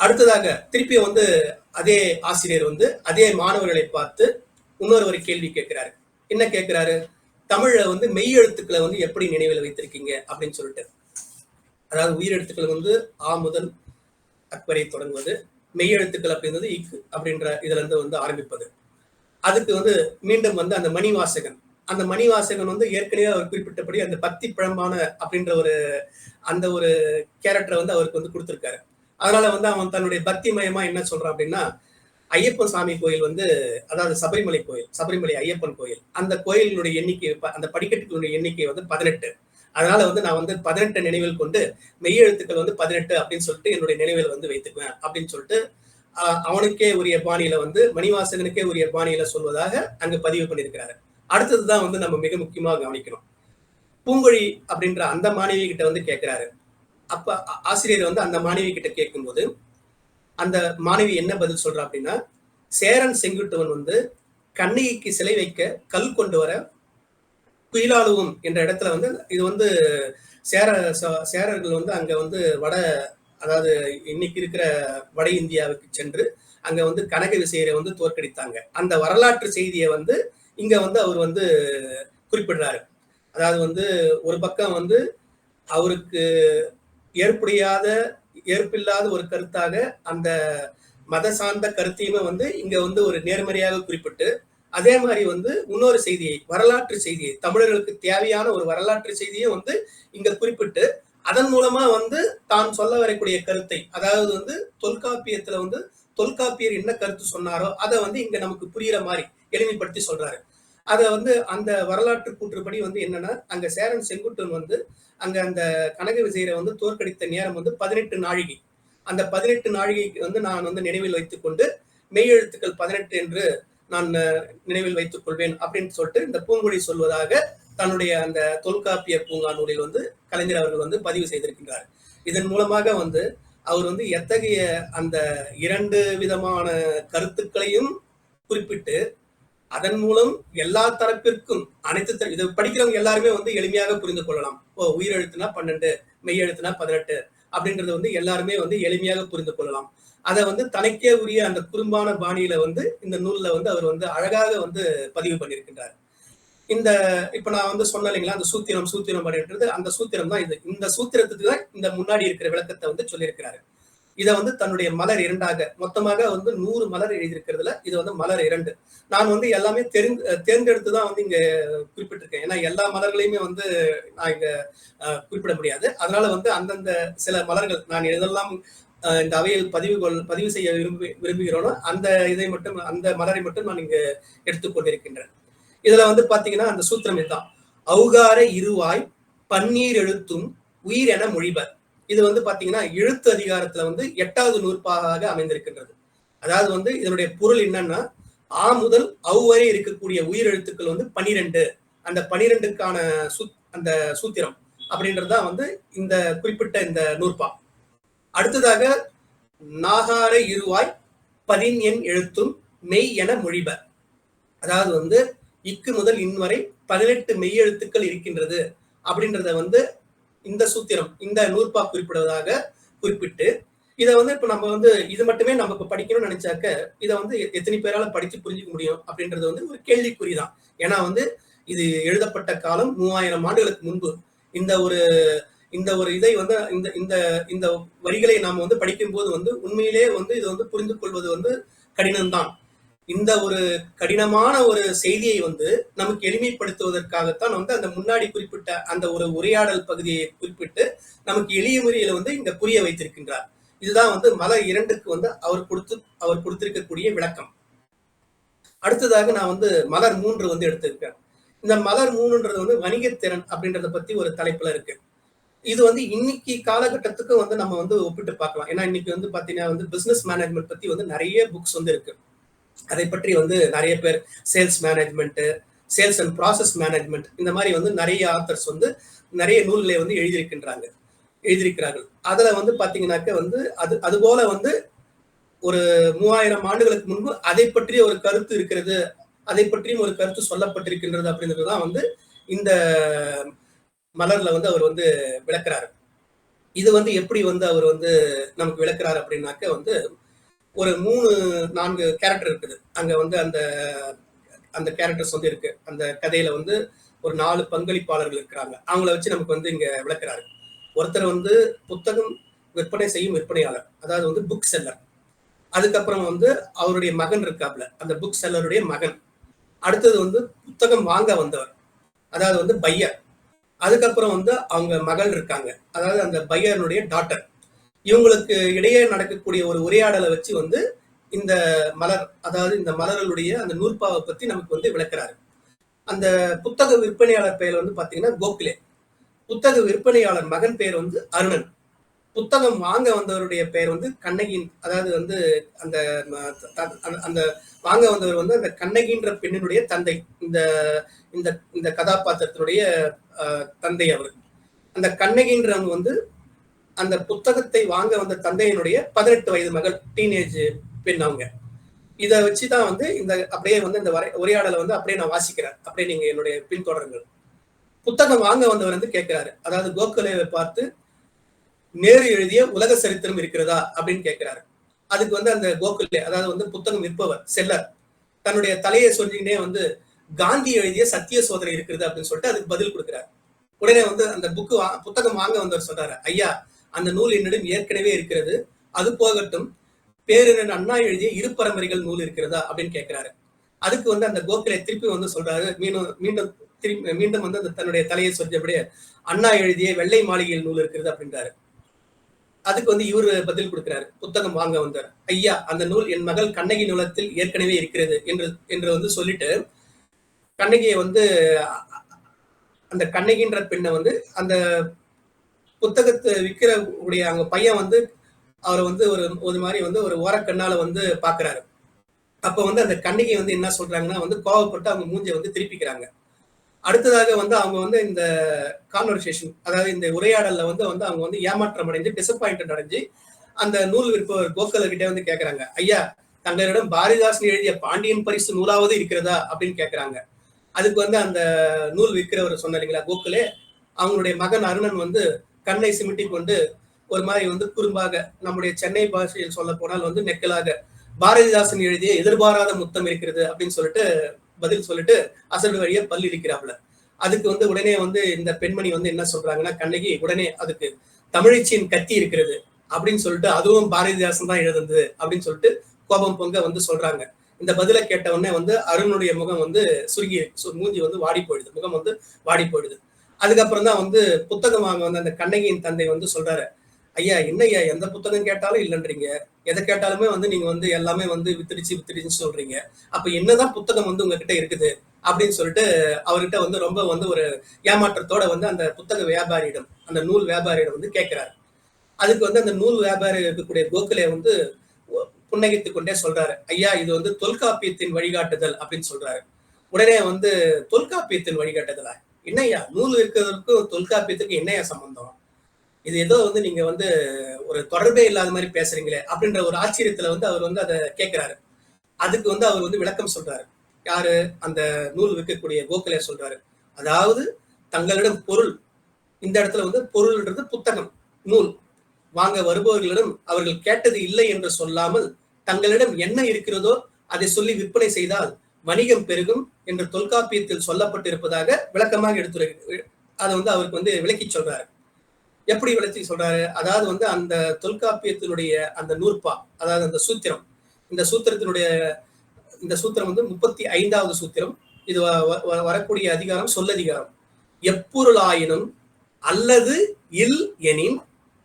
அடுத்ததாக திருப்பி வந்து அதே ஆசிரியர் வந்து அதே மாணவர்களை பார்த்து இன்னொரு ஒரு கேள்வி கேட்கிறாரு. என்ன கேட்கிறாரு? தமிழ்ல வந்து மெய் எழுத்துக்களை வந்து எப்படி நினைவில் வைத்திருக்கீங்க அப்படின்னு சொல்லிட்டு. அதாவது உயிரெழுத்துக்கள் வந்து ஆ முதல் அக்வரை தொடங்குவது, மெய் எழுத்துக்கள் அப்படின்றது இக்கு அப்படின்ற இதுல இருந்து வந்து ஆரம்பிப்பது. அதுக்கு வந்து மீண்டும் வந்து அந்த மணிவாசகன் வந்து ஏற்கனவே அவர் குறிப்பிட்டபடி அந்த பக்தி பழம்பான அப்படின்ற ஒரு அந்த ஒரு கேரக்டரை வந்து அவருக்கு வந்து கொடுத்திருக்காரு. அதனால வந்து அவன் தன்னுடைய பக்தி மயமா என்ன சொல்றான் அப்படின்னா, ஐயப்பன் சாமி கோயில் வந்து, அதாவது சபரிமலை கோயில், சபரிமலை ஐயப்பன் கோயில், அந்த கோயிலுடைய எண்ணிக்கை, அந்த படிக்கட்டுகளுடைய எண்ணிக்கை வந்து 18. அதனால வந்து நான் வந்து 18 நினைவில் கொண்டு மெய்யெழுத்துக்கள் வந்து 18 அப்படின்னு சொல்லிட்டு என்னுடைய நினைவில் வந்து வைத்துக்குவேன் அப்படின்னு சொல்லிட்டு அவனுக்கே உரிய பாணியில வந்து மணிவாசகனுக்கே உரிய பாணியில சொல்வதாக அங்கு பதிவு பண்ணியிருக்கிறாரு. அடுத்ததுதான் வந்து நம்ம மிக முக்கியமாக கவனிக்கணும். பூங்கொழி அப்படின்ற அந்த மாணவி கிட்ட வந்து கேட்கிறாரு. அப்ப ஆசிரியர் வந்து அந்த மாணவி கிட்ட கேட்கும்போது அந்த மாணவி என்ன பதில் சொல்றா அப்படின்னா, சேரன் செங்குட்டுவன் வந்து கண்ணகிக்கு சிலை வைக்க கல் கொண்டு வர குயிலாலுவும் என்ற இடத்துல வந்து இது வந்து சேரர்கள் வந்து அங்க வந்து அதாவது இன்னைக்கு இருக்கிற வட இந்தியாவுக்கு சென்று அங்க வந்து கனக விசயரை வந்து தோற்கடித்தாங்க. அந்த வரலாற்று செய்தியை வந்து இங்க வந்து அவர் வந்து குறிப்பிடுறாரு. அதாவது வந்து ஒரு பக்கம் வந்து அவருக்கு ஏற்பில்லாத ஒரு கருத்தாக அந்த மத சார்ந்த கருத்தையுமே வந்து இங்க வந்து ஒரு நேர்மறையாக குறிப்பிட்டு, அதே மாதிரி வந்து இன்னொரு செய்தியை, வரலாற்று செய்தியை, தமிழர்களுக்கு தேவையான ஒரு வரலாற்று செய்தியை வந்து இங்க குறிப்பிட்டு அதன் மூலமா வந்து தான் சொல்ல வரக்கூடிய கருத்தை, அதாவது வந்து தொல்காப்பியத்துல வந்து தொல்காப்பியர் என்ன கருத்து சொன்னாரோ அதை வந்து இங்க நமக்கு புரியுற மாதிரி எளிமைப்படுத்தி சொல்றாரு. அத வந்து அந்த வரலாற்று கூற்றுப்படி வந்து என்னன்னா, அங்க சேரன் செங்குட்டுவன் வந்து அங்க அந்த கனக விசயரை வந்து தோற்கடித்த நேரம் வந்து 18 நாழிகை. அந்த 18 நாழிகைக்கு வந்து நான் வந்து நினைவில் வைத்துக் கொண்டு மெய்யெழுத்துக்கள் 18 என்று நான் நினைவில் வைத்துக் கொள்வேன் அப்படின்னு சொல்லிட்டு இந்த பூங்கொழி சொல்வதாக தன்னுடைய அந்த தொல்காப்பிய பூங்கா நூலில் வந்து கலைஞர் அவர்கள் வந்து பதிவு செய்திருக்கின்றார். இதன் மூலமாக வந்து அவர் வந்து எத்தகைய அந்த 2 விதமான கருத்துக்களையும் குறிப்பிட்டு அதன் மூலம் எல்லா தரப்பிற்கும் அனைத்து இதை படிக்கிறவங்க எல்லாருமே வந்து எளிமையாக புரிந்து கொள்ளலாம். உயிரெழுத்துனா 12, மெய் எழுத்துனா 18 அப்படின்றத வந்து எல்லாருமே வந்து எளிமையாக புரிந்து கொள்ளலாம். அதை வந்து தனக்கே உரிய அந்த குறும்பான பாணியில வந்து இந்த நூல்ல வந்து அவர் வந்து அழகாக வந்து பதிவு பண்ணியிருக்கின்றார். இந்த இப்ப நான் வந்து சொன்னேன் இல்லைங்களா, அந்த சூத்திரம் அப்படின்றது அந்த சூத்திரம் தான் இது. இந்த சூத்திரத்துக்கு தான் இந்த முன்னாடி இருக்கிற விளக்கத்தை வந்து சொல்லியிருக்கிறாரு. இதை வந்து தன்னுடைய மலர் 2ஆக மொத்தமாக வந்து 100 மலர் எழுதியிருக்கிறதுல இது வந்து மலர் 2. நான் வந்து எல்லாமே தேர்ந்தெடுத்து தான் வந்து இங்க குறிப்பிட்டிருக்கேன். ஏன்னா எல்லா மலர்களையுமே வந்து நான் இங்க குறிப்பிட முடியாது. அதனால வந்து அந்தந்த சில மலர்கள் நான் எதெல்லாம் இந்த அவையில் பதிவு செய்ய விரும்புகிறோனோ அந்த மலரை மட்டும் நான் இங்க எடுத்துக்கொண்டிருக்கின்றேன். இதுல வந்து பாத்தீங்கன்னா அந்த சூத்திரம் இதுதான். அவுகார இருவாய் பன்னீர் எழுத்தும் உயிர் என மொழிபர். இது வந்து பாத்தீங்கன்னா எழுத்து அதிகாரத்துல வந்து 8வது நூற்பாக அமைந்திருக்கின்றது. அதாவது வந்து இதனுடைய பொருள் என்னன்னா, ஆ முதல் அவ் வரை இருக்கக்கூடிய உயிர் எழுத்துக்கள் வந்து 12. அந்த 12க்கான அந்த சூத்திரம் அப்படின்றதுதான் வந்து இந்த குறிப்பிட்ட இந்த நூற்பா. அடுத்ததாக நாகார இருவாய் பதின் எண் எழுத்தும் மெய் என மொழிபர். அதாவது வந்து இக்கு முதல் இன் வரை 18 மெய் எழுத்துக்கள் இருக்கின்றது அப்படின்றத வந்து இந்த சூத்திரம் இந்த நூற்பா குறிப்பிடுவதாக குறிப்பிட்டு, இதை வந்து இப்ப நம்ம வந்து இது மட்டுமே நம்ம இப்ப படிக்கணும்னு நினைச்சாக்க இதை வந்து எத்தனை பேரால படிச்சு புரிஞ்சுக்க முடியும் அப்படின்றது வந்து ஒரு கேள்விக்குறிதான். ஏன்னா வந்து இது எழுதப்பட்ட காலம் 3000 ஆண்டுகளுக்கு முன்பு. இந்த ஒரு இதை வந்து இந்த இந்த இந்த வரிகளை நாம வந்து படிக்கும் போது வந்து உண்மையிலே வந்து இது வந்து புரிந்து கொள்வது வந்து கடினம்தான். இந்த ஒரு கடினமான ஒரு செய்தியை வந்து நமக்கு எளிமைப்படுத்துவதற்காகத்தான் வந்து அந்த முன்னாடி குறிப்பிட்ட அந்த ஒரு உரையாடல் பகுதியை குறிப்பிட்டு நமக்கு எளிய முறையில வந்து இங்க புரிய வைத்திருக்கின்றார். இதுதான் வந்து மலர் 2க்கு வந்து அவர் கொடுத்திருக்கக்கூடிய விளக்கம். அடுத்ததாக நான் வந்து மலர் 3 வந்து எடுத்திருக்கேன். இந்த மலர் 3ன்றது வந்து வணிகத்திறன் அப்படின்றத பத்தி ஒரு தலைப்புல இருக்கு. இது வந்து இன்னைக்கு காலகட்டத்துக்கு வந்து நம்ம வந்து ஒப்பிட்டு பார்க்கலாம். ஏன்னா இன்னைக்கு வந்து பாத்தீங்கன்னா வந்து பிசினஸ் மேனேஜ்மெண்ட் பத்தி வந்து நிறைய புக்ஸ் வந்து இருக்கு. அதை பற்றி வந்து நிறைய பேர் sales management, sales and process management இந்த மாதிரி வந்து நிறைய ஆத்தர்ஸ் வந்து நிறைய நூல்களை வந்து எழுதியிருக்கிறார்கள். அதுல வந்து பாத்தீங்கன்னாக்க வந்து அது போல வந்து ஒரு 3000 ஆண்டுகளுக்கு முன்பு அதை பற்றிய ஒரு கருத்து இருக்கிறது, அதை பற்றியும் ஒரு கருத்து சொல்லப்பட்டிருக்கின்றது அப்படின்றதுதான் வந்து இந்த மலர்ல வந்து அவர் வந்து விளக்குறாரு. இது வந்து எப்படி வந்து அவர் வந்து நமக்கு விளக்குறாரு அப்படின்னாக்க வந்து ஒரு 3-4 கேரக்டர் இருக்குது. அங்க வந்து அந்த கேரக்டர்ஸ் வந்து இருக்கு. அந்த கதையில வந்து ஒரு 4 பங்களிப்பாளர்கள் இருக்கிறாங்க. அவங்கள வச்சு நமக்கு வந்து இங்க விளக்குறாரு. ஒருத்தர் வந்து புத்தகம் விற்பனை செய்யும் விற்பனையாளர், அதாவது வந்து புக் செல்லர். அதுக்கப்புறம் வந்து அவருடைய மகன் இருக்காப்ல, அந்த புக் செல்லருடைய மகன். அடுத்தது வந்து புத்தகம் வாங்க வந்தவர், அதாவது வந்து பையர். அதுக்கப்புறம் வந்து அவங்க மகள் இருக்காங்க, அதாவது அந்த பையனுடைய டாட்டர். இவங்களுக்கு இடையே நடக்கக்கூடிய ஒரு உரையாடலை வச்சு வந்து இந்த மலர், அதாவது இந்த மலர்களுடைய அந்த நூற்பாவை பத்தி நமக்கு வந்து விளக்குறாரு. அந்த புத்தக விற்பனையாளர் பெயர் வந்து பாத்தீங்கன்னா கோகுலே. புத்தக விற்பனையாளர் மகன் பெயர் வந்து அருணன். புத்தகம் வாங்க வந்தவருடைய பெயர் வந்து கண்ணகியின், அதாவது வந்து அந்த அந்த வாங்க வந்தவர் வந்து அந்த கண்ணகின்ற பெண்ணினுடைய தந்தை. இந்த இந்த இந்த கதாபாத்திரத்தினுடைய தந்தை அவர். அந்த கண்ணகின்றவங்க வந்து அந்த புத்தகத்தை வாங்க வந்த தந்தையினுடைய 18 வயது மகள், டீனேஜ் பெண் அவங்க. இதை வச்சுதான் வந்து இந்த அப்படியே வந்து இந்த உரையாடலை வந்து அப்படியே நான் வாசிக்கிறேன். அப்படியே நீங்க என்னுடைய பின்தொடருங்கள். புத்தகம் வாங்க வந்தவர் வந்து கேட்கிறாரு, அதாவது கோகலேவை பார்த்து நேரு எழுதிய உலக சரித்திரம் இருக்கிறதா அப்படின்னு கேட்கிறாரு. அதுக்கு வந்து அந்த கோகுலே, அதாவது வந்து புத்தகம் விற்பவர் செல்லர், தன்னுடைய தலையை சொல்லிக்கிட்டே வந்து காந்தி எழுதிய சத்திய சோதனை இருக்கிறது அப்படின்னு சொல்லிட்டு அதுக்கு பதில் கொடுக்கிறார். உடனே வந்து அந்த புத்தகம் வாங்க வந்தவர் சொல்றாரு, ஐயா அந்த நூல் என்னிடம் ஏற்கனவே இருக்கிறது, அது போகட்டும், பேரறிஞர் அண்ணா எழுதிய இருபரம்பரைகள் நூல் இருக்கிறதா அப்படின்னு கேட்கிறாரு. அதுக்கு வந்து அந்த கோகலே திருப்பி வந்து சொல்றாரு, மீண்டும் வந்து அந்த தன்னுடைய தலையை சொல்லியபடியே அண்ணா எழுதிய வெள்ளை மாளிகையில் நூல் இருக்கிறது அப்படின்றாரு. அதுக்கு வந்து இவரு பதில் கொடுக்கிறாரு, புத்தகம் வாங்க வந்தார், ஐயா அந்த நூல் என் மகள் கண்ணகி நூலத்தில் ஏற்கனவே இருக்கிறது என்று வந்து சொல்லிட்டு கண்ணகியை வந்து அந்த கண்ணகின்ற பெண்ணை வந்து அந்த புத்தகத்தை விற்கிற உடைய அவங்க பையன் வந்து அவரை வந்து ஒரு மாதிரி வந்து ஒரு ஓரக்கண்ணால வந்து பாக்குறாரு. அப்ப வந்து அந்த கண்ணகி வந்து என்ன சொல்றாங்கன்னா வந்து கோவப்பட்டு அவங்க மூஞ்சியை வந்து திருப்பிக்கிறாங்க. அடுத்ததாக வந்து அவங்க வந்து இந்த கான்வர்சேஷன், அதாவது இந்த உரையாடல்ல வந்து அவங்க வந்து ஏமாற்றம் அடைஞ்சு டிசப்பாயின்ட் அடைஞ்சு அந்த நூல் விற்பவர் கோகலே கிட்டே வந்து கேட்கறாங்க, ஐயா தங்களிடம் பாரதிதாசன் எழுதிய பாண்டியன் பரிசு நூலாவது இருக்கிறதா அப்படின்னு கேட்கறாங்க. அதுக்கு வந்து அந்த நூல் விற்கிறவர் சொன்ன இல்லைங்களா கோகலே, அவங்களுடைய மகன் அருணன் வந்து கண்ணை சிமிட்டி கொண்டு ஒரு மாதிரி வந்து குறும்பாக, நம்முடைய சென்னை பாஷையில் சொல்ல போனால் வந்து நெக்கலாக பாரதிதாசன் எழுதிய எதிர்பாராத முத்தம் இருக்கிறது அப்படின்னு சொல்லிட்டு பதில் சொல்லிட்டு அசடு வழியா பல்லு இடிக்கிறாப்ல. அதுக்கு வந்து உடனே வந்து இந்த பெண்மணி வந்து என்ன சொல்றாங்கன்னா, கண்ணகி உடனே அதுக்கு தமிழச்சியின் கத்தி இருக்கிறது அப்படின்னு சொல்லிட்டு, அதுவும் பாரதிதாசன் தான் எழுதுனது அப்படின்னு சொல்லிட்டு கோபம் பொங்க வந்து சொல்றாங்க. இந்த பதிலை கேட்ட உடனே வந்து அருணுடைய முகம் வந்து சுருங்கி, மூஞ்சி வந்து வாடி போயிடுது, முகம் வந்து வாடி போயிடுது. அதுக்கப்புறம் தான் வந்து புத்தகம் வாங்க வந்து அந்த கண்ணகியின் தந்தை வந்து சொல்றாரு, ஐயா என்ன ஐயா எந்த புத்தகம் கேட்டாலும் இல்லைன்றீங்க, எதை கேட்டாலுமே வந்து நீங்க வந்து எல்லாமே வந்து வித்துடுச்சுன்னு சொல்றீங்க, அப்ப என்னதான் புத்தகம் வந்து உங்ககிட்ட இருக்குது அப்படின்னு சொல்லிட்டு அவர்கிட்ட வந்து ரொம்ப வந்து ஒரு ஏமாற்றத்தோட வந்து அந்த புத்தக வியாபாரியிடம், அந்த நூல் வியாபாரியிடம் வந்து கேட்கிறாரு. அதுக்கு வந்து அந்த நூல் வியாபாரி இருக்கக்கூடிய கோகுலே வந்து புன்னகைத்துக் கொண்டே சொல்றாரு, ஐயா இது வந்து தொல்காப்பியத்தின் வழிகாட்டுதல் அப்படின்னு சொல்றாரு. உடனே வந்து தொல்காப்பியத்தின் வழிகாட்டுதலா, என்னையா நூல் இருக்கிறதுக்கும் தொல்காப்பியத்துக்கு என்னையா சம்பந்தம், இது ஏதோ வந்து நீங்க வந்து ஒரு தொடர்பே இல்லாத மாதிரி பேசுறீங்களே அப்படின்ற ஒரு ஆச்சரியத்துல வந்து அவர் வந்து அதை கேட்கிறாரு. அதுக்கு வந்து அவர் வந்து விளக்கம் சொல்றாரு. யாரு? அந்த நூல் விற்கக்கூடிய கோகுலே சொல்றாரு, அதாவது தங்களிடம் பொருள், இந்த இடத்துல வந்து பொருள்ன்றது புத்தகம், நூல் வாங்க வருபவர்களிடம் அவர்கள் கேட்டது இல்லை என்று சொல்லாமல் தங்களிடம் என்ன இருக்கிறதோ அதை சொல்லி விற்பனை செய்தால் வணிகம் பெருகும் என்று தொல்காப்பியத்தில் சொல்லப்பட்டிருப்பதாக விளக்கமாக எடுத்துரை, அதை வந்து அவருக்கு வந்து விளக்கி சொல்றாரு. எப்படி விளக்கி சொல்றாரு? அதாவது வந்து அந்த தொல்காப்பியத்தினுடைய அந்த நூற்பா, அதாவது அந்த சூத்திரம், இந்த சூத்திரத்தினுடைய இந்த சூத்திரம் வந்து 35வது சூத்திரம். இது வரக்கூடிய அதிகாரம் சொல்லதிகாரம். எப்பொருளாயினும் அல்லது இல் எனின்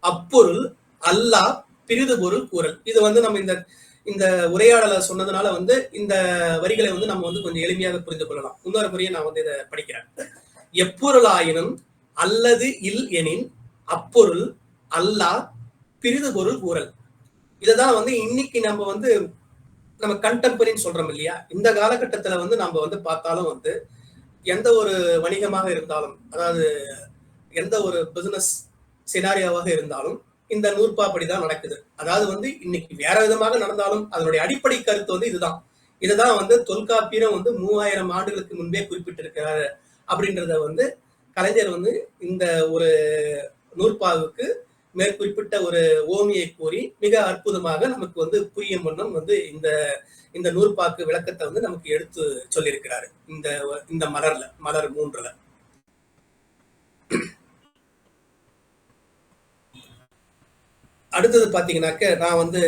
அப்பொருள் அல்லா பிரிது பொருள் கூறல். இது வந்து நம்ம இந்த இந்த உரையாடலை சொன்னதுனால வந்து இந்த வரிகளை வந்து நம்ம வந்து கொஞ்சம் எளிமையாக புரிந்து கொள்ளலாம். இன்னொரு முறையை நான் வந்து இதை படிக்கிறேன். எப்பொருளாயினும் அல்லது இல் எனின் அப்பொருள் அல்லா பிரிது பொருள் கூறல். இததான் வந்து இன்னைக்கு நம்ம வந்து நம்ம கண்டெம்பரரின்னு சொல்றோம் இல்லையா, இந்த காலகட்டத்துல வந்து நம்ம வந்து பார்த்தாலும் வந்து எந்த ஒரு வணிகமாக இருந்தாலும், அதாவது எந்த ஒரு பிசினஸ் சினாரியாவாக இருந்தாலும் இந்த நூற்பா படிதான் நடக்குது. அதாவது வந்து இன்னைக்கு வேற விதமாக நடந்தாலும் அதனுடைய அடிப்படை கருத்து வந்து இதுதான். இதுதான் வந்து தொல்காப்பியரும் வந்து 3000 ஆண்டுகளுக்கு முன்பே குறிப்பிட்டிருக்கிறாரு அப்படின்றத வந்து கலைஞர் வந்து இந்த ஒரு நூற்பாவுக்கு மேற்குறிப்பிட்ட ஒரு ஓமியை கூறி மிக அற்புதமாக நமக்கு வந்து புரியும் வண்ணம் வந்து இந்த இந்த நூற்பாக்கு விளக்கத்தை வந்து நமக்கு எடுத்து சொல்லியிருக்கிறாரு இந்த இந்த மலர் 3ல. அடுத்தது பாத்தீங்கன்னாக்க நான் வந்து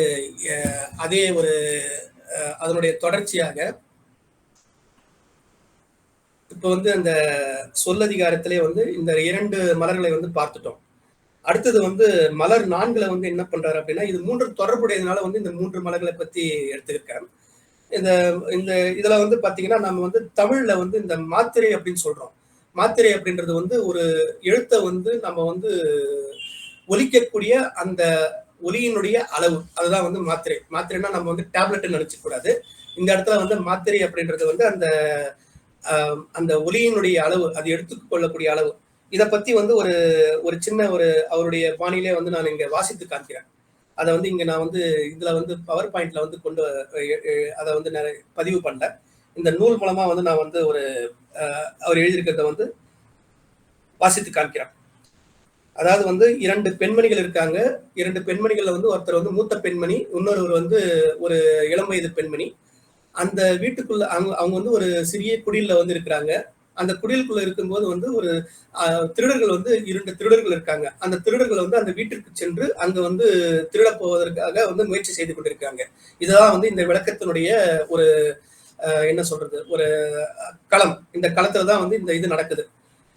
அதே ஒரு அதனுடைய தொடர்ச்சியாக இப்ப வந்து அந்த சொல்லதிகாரத்திலே வந்து இந்த 2 மலர்களை வந்து பார்த்துட்டோம். அடுத்தது வந்து மலர் 4ல வந்து என்ன பண்றாரு அப்படின்னா, இது 3 தொடர்புடையதுனால வந்து இந்த 3 மலர்களை பத்தி எடுத்திருக்கேன். இந்த இந்த இதுல வந்து பாத்தீங்கன்னா நம்ம வந்து தமிழ்ல வந்து இந்த மாத்திரை அப்படின்னு சொல்றோம். மாத்திரை அப்படின்றது வந்து ஒரு எழுத்தை வந்து நம்ம வந்து ஒலிக்கக்கூடிய அந்த ஒலியினுடைய அளவு, அதுதான் வந்து மாத்திரை. மாத்திரைன்னா நம்ம வந்து டேப்லெட் நினைச்சுக்க கூடாது. இந்த இடத்துல வந்து மாத்திரை அப்படின்றது வந்து அந்த அந்த ஒலியினுடைய அளவு, அது எடுத்துக்கொள்ளக்கூடிய அளவு. இதை பத்தி வந்து ஒரு ஒரு சின்ன ஒரு அவருடைய பாணியிலே வந்து நான் இங்க வாசித்து காண்கிறேன். அதை வந்து இங்க நான் வந்து இதுல வந்து பவர் பாயிண்ட்ல வந்து கொண்டு அதை வந்து நான் பதிவு பண்ணல. இந்த நூல் மூலமா வந்து நான் வந்து ஒரு அவர் எழுதியிருக்கிறத வந்து வாசித்து காண்கிறேன். அதாவது வந்து 2 பெண்மணிகள் இருக்காங்க. 2 பெண்மணிகள்ல வந்து ஒருத்தர் வந்து மூத்த பெண்மணி, இன்னொருவர் வந்து ஒரு இளம் வயது பெண்மணி. அந்த வீட்டுக்குள்ள அவங்க வந்து ஒரு சிறிய குடில்ல வந்து இருக்கிறாங்க. அந்த குடிலுக்குள்ள இருக்கும்போது வந்து ஒரு திருடர்கள் வந்து 2 திருடர்கள் இருக்காங்க. அந்த திருடர்கள் வந்து அந்த வீட்டிற்கு சென்று அங்க வந்து திருட போவதற்காக வந்து முயற்சி செய்து கொண்டிருக்காங்க. இதுதான் வந்து இந்த விளக்கத்தினுடைய ஒரு என்ன சொல்றது, ஒரு களம். இந்த களத்துல தான் வந்து இந்த இது நடக்குது,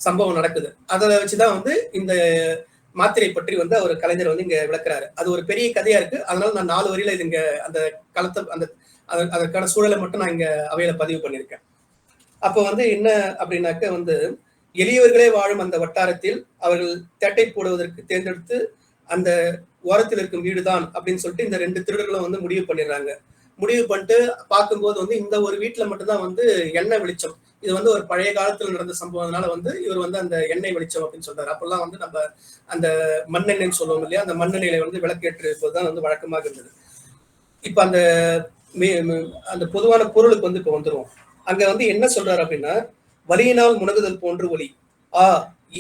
சம்பவம் நடக்குது. அதை வச்சுதான் வந்து இந்த மாத்திரை பற்றி வந்து அவர் கலைஞர் வந்து இங்க விளக்குறாரு. அது ஒரு பெரிய கதையா இருக்கு. அதனால நான் 4 வரியில இது இங்க அந்த களத்தை அந்த அதற்கான சூழலை மட்டும் நான் இங்க அவையில பதிவு பண்ணியிருக்கேன். அப்ப வந்து என்ன அப்படின்னாக்க வந்து எளியவர்களே வாழும் அந்த வட்டாரத்தில் அவர்கள் தேட்டை போடுவதற்கு தேர்ந்தெடுத்து அந்த ஓரத்தில் இருக்கும் வீடுதான் அப்படின்னு சொல்லிட்டு இந்த 2 திருடர்களும் வந்து முடிவு பண்ணிடுறாங்க. முடிவு பண்ணிட்டு பார்க்கும்போது வந்து இந்த ஒரு வீட்டுல மட்டும்தான் வந்து எண்ணெய் வெளிச்சம். இது வந்து ஒரு பழைய காலத்துல நடந்த சம்பவம்னால வந்து இவர் வந்து அந்த எண்ணெய் வெளிச்சம் அப்படின்னு சொல்றாரு. அப்பெல்லாம் வந்து நம்ம அந்த மண்ணெண்ணெய்ன்னு சொல்லுவோம் இல்லையா, அந்த மண்ணெண்ணெயில வந்து விளக்கேற்று இருப்பதுதான் வந்து வழக்கமாக இருந்தது. இப்ப அந்த அந்த பொதுவான பொருளுக்கு வந்து இப்ப வந்துருவோம். அங்க வந்து என்ன சொல்றாரு அப்படின்னா, வலியினால் முனகுதல் போன்று ஒலி, ஆ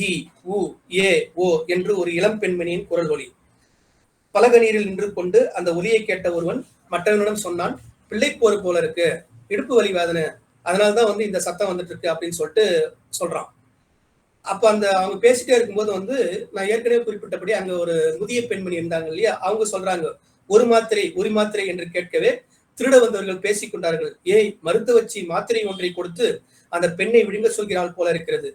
இ உ ஏ ஓ என்று ஒரு இளம் பெண்மணியின் குரல் ஒலி. பலக நீரில் நின்று கொண்டு அந்த ஒலியை கேட்ட ஒருவன் மற்றவனிடம் சொன்னான், பிள்ளை போர் போல இருக்கு, இடுப்பு வலி வேதனை, அதனாலதான் வந்து இந்த சத்தம் வந்துட்டு இருக்கு அப்படின்னு சொல்லிட்டு சொல்றான். அப்ப அந்த அவங்க பேசிட்டே இருக்கும்போது வந்து நான் ஏற்கனவே குறிப்பிட்டபடி அங்க ஒரு முதிய பெண்மணி இருந்தாங்க இல்லையா, அவங்க சொல்றாங்க, ஒரு மாத்திரை என்று கேட்கவே திருட வந்தவர்கள் பேசிக் கொண்டார்கள். ஏய், மருத்துவ வச்சு மாத்திரை ஒன்றை கொடுத்து அந்த பெண்ணை விழுங்க சொல்கிறாள் போல இருக்கிறது.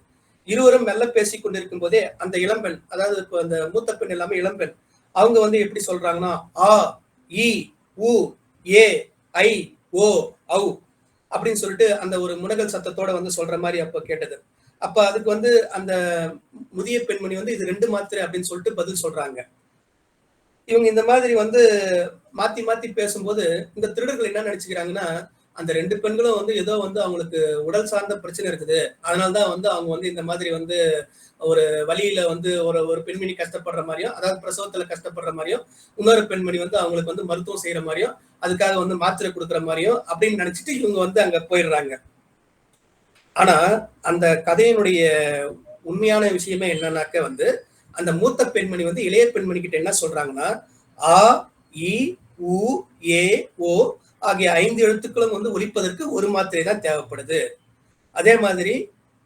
இருவரும் மெல்ல பேசிக் கொண்டிருக்கும் போதே அந்த இளம்பெண், அதாவது இப்போ அந்த மூத்த பெண் எல்லாமே இளம்பெண், அவங்க வந்து எப்படி சொல்றாங்கன்னா, ஆ இ உ ஏ ஐ ஓ ஔ அப்படின்னு சொல்லிட்டு அந்த ஒரு முனகல் சத்தத்தோட வந்து சொல்ற மாதிரி அப்ப கேட்டது. அப்ப அதுக்கு வந்து அந்த முதிய பெண்மணி வந்து இது 2 மாத்திரை அப்படின்னு சொல்லிட்டு பதில் சொல்றாங்க. இவங்க இந்த மாதிரி வந்து மாத்தி மாத்தி பேசும்போது இந்த திருடர்கள் என்ன நினைச்சுக்கிறாங்கன்னா, அந்த 2 பெண்களும் வந்து ஏதோ வந்து அவங்களுக்கு உடல் சார்ந்த பிரச்சனை இருக்குது, அதனாலதான் வந்து அவங்க வந்து இந்த மாதிரி வந்து ஒரு வழியில வந்து ஒரு ஒரு பெண்மணி கஷ்டப்படுற மாதிரியும், அதாவது பிரசவத்துல கஷ்டப்படுற மாதிரியும், இன்னொரு பெண்மணி வந்து அவங்களுக்கு வந்து மருத்துவம் செய்யற மாதிரியும், அதுக்காக வந்து மாத்திரை கொடுக்குற மாதிரியும் அப்படின்னு நினைச்சிட்டு இவங்க வந்து அங்க போயிடுறாங்க. ஆனா அந்த கதையினுடைய உண்மையான விஷயமே என்னன்னாக்க வந்து அந்த மூத்த பெண்மணி வந்து இளைய பெண்மணி கிட்ட என்ன சொல்றாங்கன்னா, ஆ இ உ ஏ ஓ ஆகிய 5 எழுத்துக்களும் வந்து ஒலிப்பதற்கு ஒரு மாத்திரை தான் தேவைப்படுது. அதே மாதிரி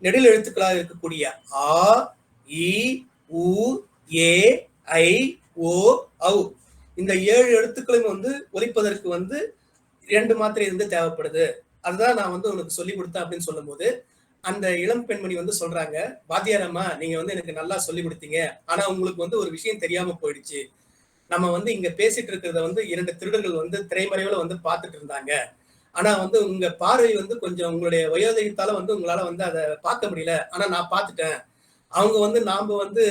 நெடில் எழுத்துக்களாக இருக்கக்கூடிய ஆ இ உ ஏ ஐ ஓ ஔ இந்த 7 எழுத்துக்களும் வந்து ஒலிப்பதற்கு வந்து 2 மாத்திரை வந்து தேவைப்படுது. அதுதான் நான் வந்து உனக்கு சொல்லி கொடுத்தேன் அப்படின்னு சொல்லும் போது அந்த இளம் பெண்மணி வந்து சொல்றாங்க, வாத்தியார் அம்மா, நீங்க வந்து எனக்கு நல்லா சொல்லி கொடுத்தீங்க, ஆனா உங்களுக்கு வந்து ஒரு விஷயம் தெரியாம போயிடுச்சு. நம்ம வந்து இங்க பேசிட்டு இருக்கிறத வந்து 2 திருடர்கள் வந்து திரைமறைவுல வந்து பார்த்துட்டு இருந்தாங்க. ஆனா வந்து உங்க பார்வை வந்து கொஞ்சம் உங்களுடைய வயோதிகத்தால வந்து உங்களால வந்து அதை பார்க்க முடியல, ஆனா நான் பார்த்துட்டேன். அவங்க வந்து நாம வந்து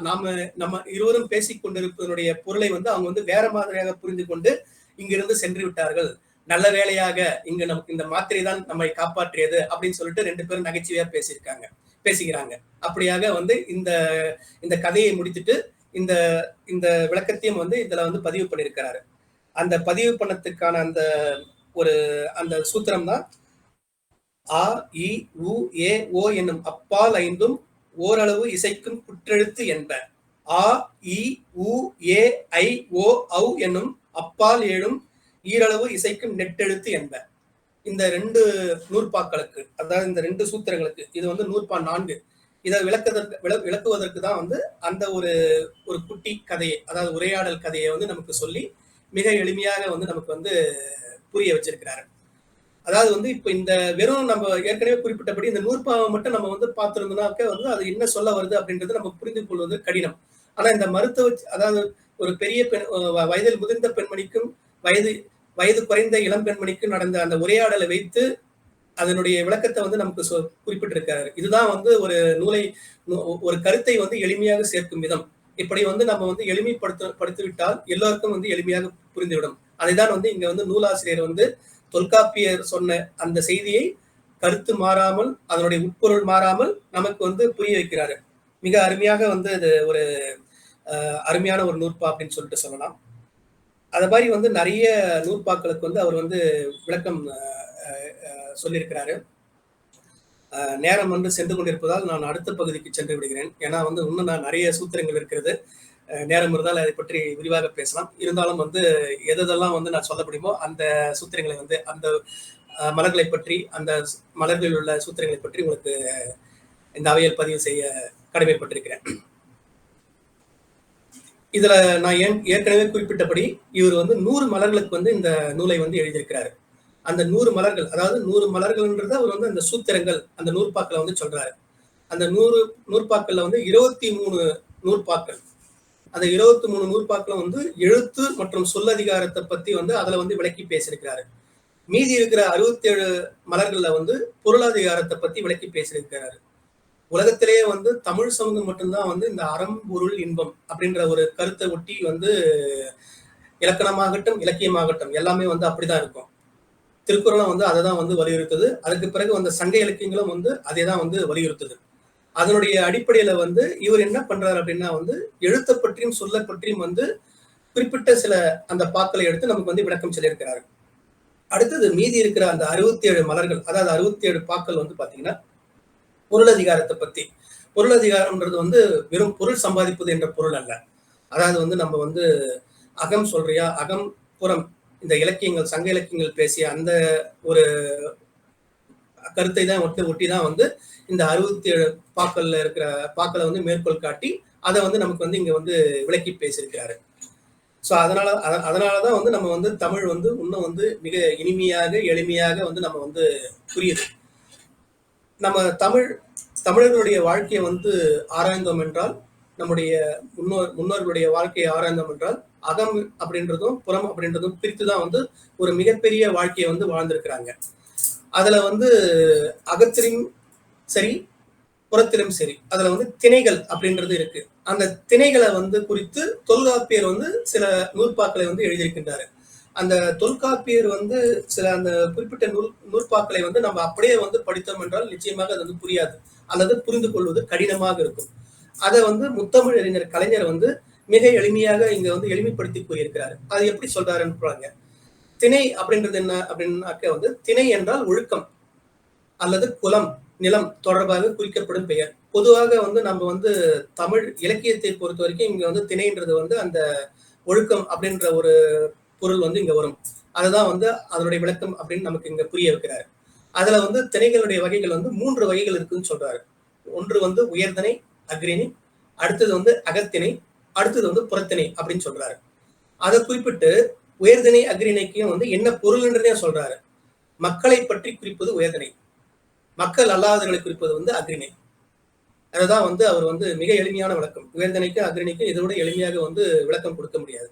நாம நம்ம இருவரும் பேசிக் கொண்டிருப்பதனுடைய பொருளை வந்து அவங்க வந்து வேற மாதிரியாக புரிந்து கொண்டு இங்கிருந்து சென்று விட்டார்கள். நல்ல வேளையாக இங்க நமக்கு இந்த மாத்திரை தான் நம்மை காப்பாற்றியது அப்படின்னு சொல்லிட்டு 2 பேரும் நகைச்சுவையா பேசிக்கிறாங்க. அப்படியாக வந்து இந்த இந்த கதையை முடித்துட்டு இந்த இந்த விளக்கத்தையும் வந்து இதுல வந்து பதிவு பண்ணியிருக்கிறாரு. அந்த பதிவு பண்ணத்துக்கான அந்த ஒரு அந்த சூத்திரம் தான் ஆ இ உ ஏ ஓ என்னும் அப்பால் 5ம் ஓரளவு இசைக்கும் குற்றெழுத்து என்ப. ஆ இ உ ஏ ஐ ஓ ஔ என்னும் அப்பால் 7ம் ஈரளவு இசைக்கும் நெட்டெழுத்து என்ப. இந்த 2 நூற்பாக்களுக்கு, அதாவது இந்த 2 சூத்திரங்களுக்கு, இது வந்து நூற்பா 4. இதை விளக்குவதற்கு தான் வந்து அந்த ஒரு ஒரு குட்டி கதையை, அதாவது உரையாடல் கதையை வந்து நமக்கு சொல்லி மிக எளிமையாக வந்து நமக்கு வந்து புரிய வச்சிருக்கிறாரு. அதாவது வந்து இப்ப இந்த வெறும் நம்ம ஏற்கனவே குறிப்பிட்டபடி இந்த நூற்பாவை மட்டும் நம்ம வந்து பார்த்திருந்தோம்னாக்க வந்து அது என்ன சொல்ல வருது அப்படின்றது நம்ம புரிந்து கொள்வது கடினம். ஆனா இந்த மருத்துவ, அதாவது ஒரு பெரிய பெண், வயதில் முதிர்ந்த பெண்மணிக்கும் வயது வயது குறைந்த இளம் பெண்மணிக்கும் நடந்த அந்த உரையாடலை வைத்து அதனுடைய விளக்கத்தை வந்து நமக்கு குறிப்பிட்டிருக்காரு. இதுதான் வந்து ஒரு நூலை, ஒரு கருத்தை வந்து எளிமையாக சேர்க்கும் விதம். இப்படி வந்து நம்ம வந்து படுத்திவிட்டால் எல்லோருக்கும் வந்து எளிமையாக புரிந்துவிடும். அதைதான் வந்து இங்க வந்து நூலாசிரியர் வந்து தொல்காப்பியர் சொன்ன அந்த செய்தியை கருத்து மாறாமல், அதனுடைய உட்பொருள் மாறாமல் நமக்கு வந்து புரிய வைக்கிறாரு. மிக அருமையாக வந்து இது ஒரு அருமையான ஒரு நூற்பா அப்படின்னு சொல்லிட்டு சொல்லலாம். அது மாதிரி வந்து நிறைய நூற்பாக்களுக்கு வந்து அவர் வந்து விளக்கம் சொல்லியிருக்கிறாரு. நேரம் வந்து சென்று கொண்டிருப்பதால் நான் அடுத்த பகுதிக்கு சென்று விடுகிறேன். ஏன்னா வந்து இன்னும் நான் நிறைய சூத்திரங்கள் இருக்கிறது. நேரம் இருந்தால் அதை பற்றி விரிவாக பேசலாம். இருந்தாலும் வந்து எதெல்லாம் வந்து நான் சொல்ல முடியுமோ அந்த சூத்திரங்களை வந்து அந்த மலர்களை பற்றி, அந்த மலர்களில் உள்ள சூத்திரங்களை பற்றி உங்களுக்கு இந்த அவையில் பதிவு செய்ய கடமைப்பட்டிருக்கிறேன். இதுல நான் ஏற்கனவே குறிப்பிட்டபடி இவர் வந்து 100 மலர்களுக்கு வந்து இந்த நூலை வந்து எழுதியிருக்கிறாரு. அந்த 100 மலர்கள், அதாவது 100 மலர்கள்ன்றத அவர் வந்து அந்த சூத்திரங்கள், அந்த நூற்பாக்களை வந்து சொல்றாரு. அந்த 100 நூற்பாக்கள்ல வந்து 23 நூற்பாக்கள். அந்த 23 நூற்பாக்களும் வந்து எழுத்து மற்றும் சொல்லதிகாரத்தை பத்தி வந்து அதுல வந்து விளக்கி பேசியிருக்கிறாரு. மீதி இருக்கிற 67 மலர்கள்ல வந்து பொருளாதாரத்தை பத்தி விளக்கி பேசியிருக்கிறாரு. உலகத்திலேயே வந்து தமிழ் சமூகம் மட்டும்தான் வந்து இந்த அறம் பொருள் இன்பம் அப்படின்ற ஒரு கருத்தை ஒட்டி வந்து இலக்கணமாகட்டும் இலக்கியமாகட்டும் எல்லாமே வந்து அப்படிதான் இருக்கும். திருக்குறளும் வந்து அதை தான் வந்து வலியுறுத்துது. அதுக்கு பிறகு வந்த சங்க இலக்கியங்களும் வந்து அதை தான் வந்து வலியுறுத்துது. அதனுடைய அடிப்படையில வந்து இவர் என்ன பண்றாரு அப்படின்னா வந்து எழுத்தை பற்றியும் சொல்ல பற்றியும் வந்து குறிப்பிட்ட சில அந்த பாக்களை எடுத்து நமக்கு வந்து விளக்கம் சொல்லியிருக்கிறாரு. அடுத்தது மீதி இருக்கிற அந்த 67 மலர்கள், அதாவது 67 பாக்கள் வந்து பாத்தீங்கன்னா பொருளதிகாரத்தை பத்தி. பொருளதிகாரம்ன்றது வந்து வெறும் பொருள் சம்பாதிப்பது என்ற பொருள் அல்ல. அதாவது வந்து நம்ம வந்து அகம் சொல்றியா, அகம் புறம், இந்த இலக்கியங்கள் சங்க இலக்கியங்கள் பேசிய அந்த ஒரு கருத்தை தான் ஒட்டி தான் வந்து இந்த 67 பாக்கள்ல இருக்கிற பாக்களை வந்து மேற்கோள் காட்டி அதை வந்து நமக்கு வந்து இங்க வந்து விளக்கி பேசியிருக்கிறாரு. ஸோ அதனாலதான் வந்து நம்ம வந்து தமிழ் வந்து இன்னும் வந்து மிக இனிமையாக எளிமையாக வந்து நம்ம வந்து புரியுது. நம்ம தமிழர்களுடைய வாழ்க்கையை வந்து ஆராய்ந்தோம் என்றால், நம்முடைய முன்னோர்களுடைய வாழ்க்கையை ஆராய்ந்தோம் என்றால், அகம் அப்படின்றதும் புறம் அப்படின்றதும் பிரித்துதான் வந்து ஒரு மிகப்பெரிய வாழ்க்கையை வந்து வாழ்ந்திருக்கிறாங்க. அதுல வந்து அகத்திலும் சரி புறத்திலும் சரி அதுல வந்து திணைகள் அப்படின்றது இருக்கு. அந்த திணைகளை வந்து குறித்து தொல்காப்பியர் வந்து சில நூற்பாக்களை வந்து எழுதியிருக்கின்றாரு. அந்த தொல்காப்பியர் வந்து சில அந்த குறிப்பிட்ட நூற்பாக்களை வந்து நம்ம அப்படியே வந்து படித்தோம் என்றால் நிச்சயமாக அது வந்து புரியாது, அல்லது புரிந்து கொள்வது கடினமாக இருக்கும். அதை வந்து முத்தமிழ் அறிஞர் கலைஞர் வந்து மிக எளிமையாக இங்க வந்து எளிமைப்படுத்தி கூறியிருக்கிறாரு. அது எப்படி சொல்றாருன்னு, திணை அப்படின்றது என்ன அப்படின்னாக்க வந்து திணை என்றால் ஒழுக்கம் அல்லது குலம் நிலம் தொடர்பாக குறிக்கப்படும் பெயர். பொதுவாக வந்து நம்ம வந்து தமிழ் இலக்கியத்தை பொறுத்த வரைக்கும் இங்க வந்து திணைன்றது வந்து அந்த ஒழுக்கம் அப்படின்ற ஒரு பொருள் வந்து இங்க வரும். அதுதான் வந்து அதனுடைய விளக்கம் அப்படின்னு நமக்கு இங்க புரிய வைக்கிறாரு. அதுல வந்து திணைகளுடைய வகைகள் வந்து 3 வகைகள் இருக்குன்னு சொல்றாரு. ஒன்று வந்து உயர்திணை அக்ரிணை, அடுத்தது வந்து அகத்திணை, அடுத்தது வந்து புறத்திணை அப்படின்னு சொல்றாரு. அதை குறிப்பிட்டு உயர்திணை அக்ரிணைக்கும் வந்து என்ன பொருள்ன்றதே சொல்றாரு. மக்களை பற்றி குறிப்பது உயர்திணை, மக்கள் அல்லாதவர்களை குறிப்பது வந்து அக்ரிணை. அதுதான் வந்து அவர் வந்து மிக எளிமையான விளக்கம். உயர்திணைக்கு அக்ரிணைக்கு இதோட எளிமையாக வந்து விளக்கம் கொடுக்க முடியாது.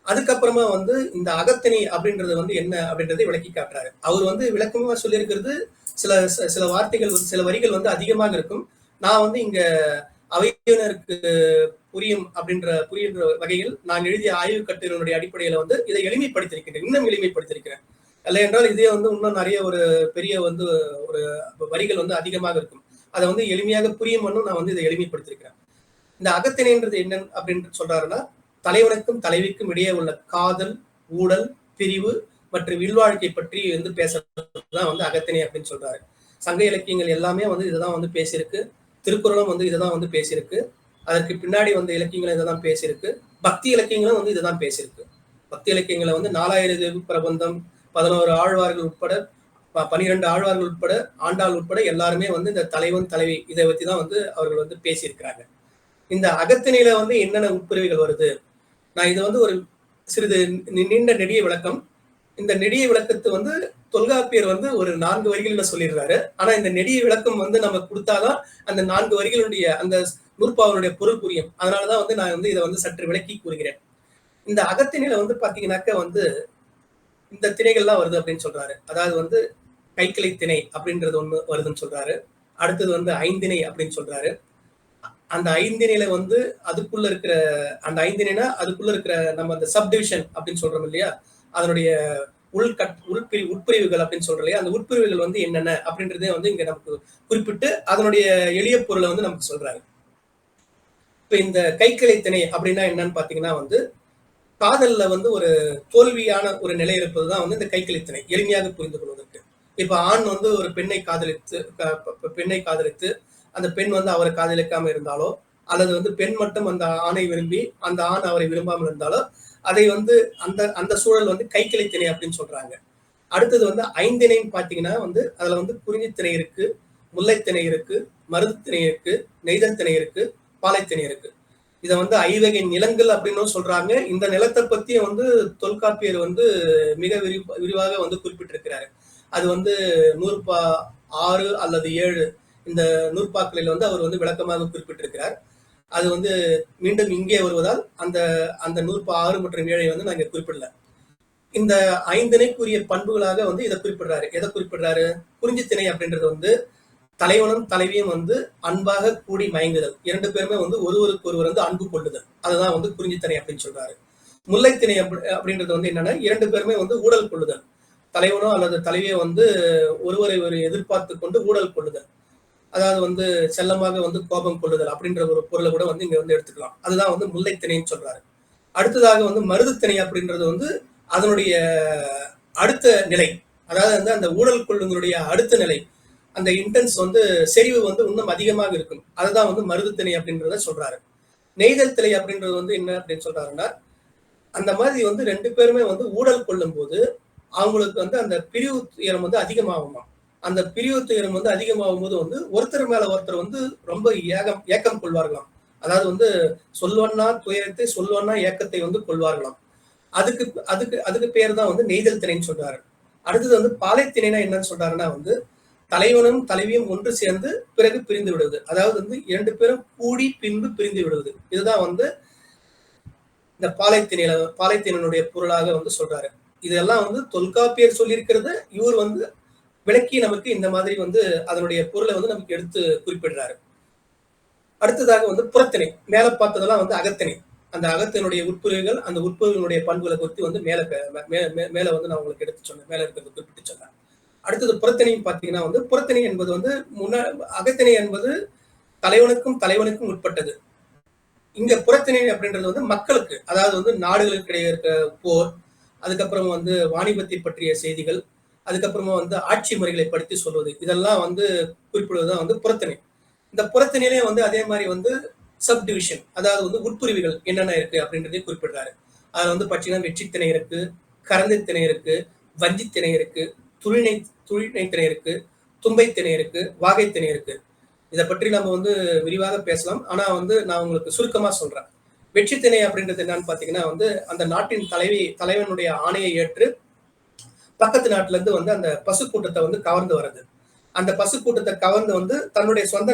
அதுக்கப்புறமா வந்து இந்த அகத்திணை அப்படின்றது வந்து என்ன அப்படின்றதை விளக்கி காட்டுறாரு. அவர் வந்து விளக்கமா சொல்லியிருக்கிறது சில சில வார்த்தைகள் வந்து சில வரிகள் வந்து அதிகமாக இருக்கும். நான் வந்து இங்க அவையினருக்கு புரியுன்ற வகையில் நான் எழுதிய ஆய்வு கட்டுரையினுடைய அடிப்படையில வந்து இதை எளிமைப்படுத்தியிருக்கிறேன், இன்னும் எளிமைப்படுத்தியிருக்கிறேன். இல்லை என்றால் இதே வந்து இன்னும் நிறைய ஒரு பெரிய வந்து ஒரு வரிகள் வந்து அதிகமாக இருக்கும். அதை வந்து எளிமையாக புரியும் நான் வந்து இதை எளிமைப்படுத்தியிருக்கிறேன். இந்த அகத்திணைன்றது என்ன அப்படின்னு சொல்றாருன்னா, தலைவனுக்கும் தலைவிக்கும் இடையே உள்ள காதல், ஊடல், பிரிவு மற்றும் இல்வாழ்க்கை பற்றி வந்து பேசுறதுதான் வந்து அகத்திணை அப்படின்னு சொல்றாரு. சங்க இலக்கியங்கள் எல்லாமே வந்து இதுதான் வந்து பேசியிருக்கு. திருக்குறளும் வந்து இதுதான் வந்து பேசியிருக்கு. அதற்கு பின்னாடி வந்த இலக்கியங்களும் இதைதான் பேசியிருக்கு. பக்தி இலக்கியங்களும் வந்து இதுதான் பேசியிருக்கு. பக்தி இலக்கியங்களை வந்து 4000 பிரபந்தம், 11 ஆழ்வார்கள் உட்பட 12 ஆழ்வார்கள் உட்பட ஆண்டாள் உட்பட எல்லாருமே வந்து இந்த தலைவன் தலைவி இதை பத்தி தான் வந்து அவர்கள் வந்து பேசியிருக்கிறாங்க. இந்த அகத்திணையில வந்து என்னென்ன உட்பிரிவுகள் வருது, நான் இது வந்து ஒரு சிறிது நீண்ட நெடிய விளக்கம். இந்த நெடிய விளக்கத்தை வந்து தொல்காப்பியர் வந்து ஒரு 4 வரிகள்ல சொல்லிடுறாரு. ஆனா இந்த நெடிய விளக்கம் வந்து நம்ம கொடுத்தாதான் அந்த 4 வரிகளுடைய அந்த நூற்பாவனுடைய பொருள் புரியும். அதனாலதான் வந்து நான் வந்து இதை வந்து சற்று விளக்கி கூறுகிறேன். இந்த அகத்திணையில வந்து பாத்தீங்கன்னாக்க வந்து இந்த திணைகள்லாம் வருது அப்படின்னு சொல்றாரு. அதாவது வந்து கைக்கிளை திணை அப்படின்றது ஒண்ணு வருதுன்னு சொல்றாரு. அடுத்தது வந்து ஐந்திணை அப்படின்னு சொல்றாரு. அந்த ஐந்திணையில வந்து அதுக்குள்ள இருக்கிற அந்த ஐந்திணைனா அதுக்குள்ள இருக்கிற நம்ம அந்த சப்டிவிஷன் அப்படின்னு சொல்றோம் இல்லையா, அதனுடைய உட்பிரிவுகள் அப்படின்னு சொல்றோம் இல்லையா, அந்த உட்பிரிவுகள் வந்து என்னென்ன அப்படின்றதே வந்து இங்க நமக்கு குறிப்பிட்டு அதனுடைய எளிய பொருளை வந்து நமக்கு சொல்றாரு. இப்ப இந்த கைக்கிளை திணை அப்படின்னா என்னன்னு பாத்தீங்கன்னா வந்து காதல்ல வந்து ஒரு தோல்வியான ஒரு நிலை இருப்பதுதான் வந்து இந்த கைக்கிளை திணை, எளிமையாக புரிந்து கொள்வதற்கு. இப்ப ஆண் வந்து ஒரு பெண்ணை காதலித்து அந்த பெண் வந்து அவரை காதலிக்காம இருந்தாலோ, அல்லது வந்து பெண் மட்டும் அந்த ஆணை விரும்பி அந்த ஆண் அவரை விரும்பாமல் இருந்தாலோ, அதை வந்து அந்த சூழல் வந்து கைக்கிளை திணை அப்படின்னு சொல்றாங்க. அடுத்தது வந்து ஐந்திணைன்னு பாத்தீங்கன்னா வந்து அதுல வந்து குறிஞ்சி திணை இருக்கு, முல்லை திணை இருக்கு, மருது திணை இருக்கு, நெய்தல் திணை இருக்கு, பாலைத்திணை இருக்கு. இதை வந்து ஐவகை நிலங்கள் அப்படின்னு சொல்றாங்க. இந்த நிலத்தை பத்தி வந்து தொல்காப்பியர் வந்து மிக விரிவாக வந்து குறிப்பிட்டிருக்கிறாரு. அது வந்து 6 அல்லது 7 இந்த நூற்பாக்களில் வந்து அவர் வந்து விளக்கமாக குறிப்பிட்டிருக்கிறார். அது வந்து மீண்டும் இங்கே வருவதால் அந்த அந்த 6 மற்றும் 7 வந்து நான் இங்க குறிப்பிடல. இந்த ஐந்திணைக்குரிய பண்புகளாக வந்து இதை குறிப்பிடுறாரு. எதை குறிப்பிடுறாரு? குறிஞ்சி திணை அப்படின்றது வந்து தலைவனும் தலைவியும் வந்து அன்பாக கூடி மயங்குதல், 2 பேருமே வந்து ஒருவருக்கு ஒருவர் வந்து அன்பு கொள்ளுதல், அதுதான் வந்து குறிஞ்சி திணை அப்படின்னு சொல்றாரு. முல்லை திணை அப்படின்றது வந்து என்னன்னா 2 பேருமே வந்து ஊடல் கொள்ளுதல், தலைவனோ அல்லது தலைவியோ வந்து ஒருவரை ஒரு எதிர்பார்த்து கொண்டு ஊடல் கொள்ளுதல், அதாவது வந்து செல்லமாக வந்து கோபம் கொள்ளுதல் அப்படின்ற ஒரு பொருளை கூட வந்து இங்க வந்து எடுத்துக்கலாம். அதுதான் வந்து முல்லை திணைன்னு சொல்றாரு. அடுத்ததாக வந்து மருது திணை அப்படின்றது வந்து அதனுடைய அடுத்த நிலை, அதாவது வந்து அந்த ஊழல் கொள்ளுங்களுடைய அடுத்த நிலை, அந்த இன்டென்ஸ் வந்து செறிவு வந்து இன்னும் அதிகமாக இருக்கும். அதுதான் வந்து மருது திணை அப்படின்றத சொல்றாரு. நெய்தல் திணை அப்படின்றது வந்து என்ன அப்படின்னு சொல்றாருன்னா, அந்த மாதிரி வந்து 2 பேருமே வந்து ஊடல் கொள்ளும் போது அவங்களுக்கு வந்து அந்த பிரிவு துயரம் வந்து அதிகமாகுமா. அந்த பிரிவு துயரம் வந்து அதிகமாகும் போது வந்து ஒருத்தர் மேல ஒருத்தர் வந்து ரொம்ப ஏக்கம் கொள்வார்களாம். அதாவது வந்து சொல்வன்னா துயரத்தை, சொல்வன்னா ஏக்கத்தை வந்து கொள்வார்களாம். அதுக்கு அதுக்கு அதுக்கு பேர் தான் வந்து நெய்தல் திணைன்னு சொல்றாரு. அடுத்தது வந்து பாலைத்திணைனா என்னன்னு சொல்றாருன்னா வந்து தலைவனும் தலைவியும் ஒன்று சேர்ந்து பிறகு பிரிந்து விடுவது. அதாவது வந்து 2 பேரும் கூடி பின்பு பிரிந்து விடுவது. இதுதான் வந்து இந்த பாலைத்திணனுடைய பொருளாக வந்து சொல்றாரு. இதெல்லாம் வந்து தொல்காப்பியர் சொல்லியிருக்கிறது. இவர் வந்து விளக்கி நமக்கு இந்த மாதிரி வந்து அதனுடைய பொருளை வந்து நமக்கு எடுத்து குறிப்பிடுறாரு. அடுத்ததாக வந்து புறத்திணை. மேல பார்த்ததெல்லாம் வந்து அகத்திணை. அந்த அகத்தினுடைய உட்பிரிவுகள், அந்த உட்பிரிவுகளுடைய பண்புகளை குறித்து வந்து மேல வந்து நான் உங்களுக்கு எடுத்து சொன்னேன். மேல இருக்கிறது குறிப்பிட்டு சொன்னேன். அடுத்தது புறத்திணையும் பார்த்தீங்கன்னா வந்து புறத்திணை என்பது வந்து அகத்திணை என்பது தலைவனுக்கும் உட்பட்டது. இங்க புறத்திணை அப்படின்றது வந்து மக்களுக்கு, அதாவது வந்து நாடுகளுக்கு இடையே இருக்க போர், அதுக்கப்புறம் வந்து வாணிபத்தை பற்றிய செய்திகள், அதுக்கப்புறமா வந்து ஆட்சி முறைகளை படுத்தி சொல்வது, இதெல்லாம் வந்து குறிப்பிடுவதுதான் வந்து புறத்திணை. இந்த புறத்திணையிலே வந்து அதே மாதிரி வந்து சப் டிவிஷன், அதாவது வந்து உட்பிரிவுகள் என்னென்ன இருக்கு அப்படின்றதையும் குறிப்பிடுறாரு. அதுல வந்து பாத்தீங்கன்னா வெற்றித்திணை இருக்கு, கரந்தை திணை இருக்கு, வஞ்சி திணை இருக்கு, துழினை திணை இருக்கு, தும்பை திணை இருக்கு, வாகை திணை இருக்கு. இதை பற்றி நம்ம வந்து விரிவாக பேசலாம். ஆனா வந்து நான் உங்களுக்கு சுருக்கமா சொல்றேன். வெற்றி திணை அப்படின்றது என்னன்னு பாத்தீங்கன்னா வந்து அந்த நாட்டின் தலைவனுடைய ஆணையை ஏற்று பக்கத்து நாட்டுல இருந்து வந்து அந்த பசு கூட்டத்தை வந்து கவர்ந்து வர்றது. அந்த பசு கூட்டத்தை கவர்ந்து வந்து தன்னுடைய சொந்த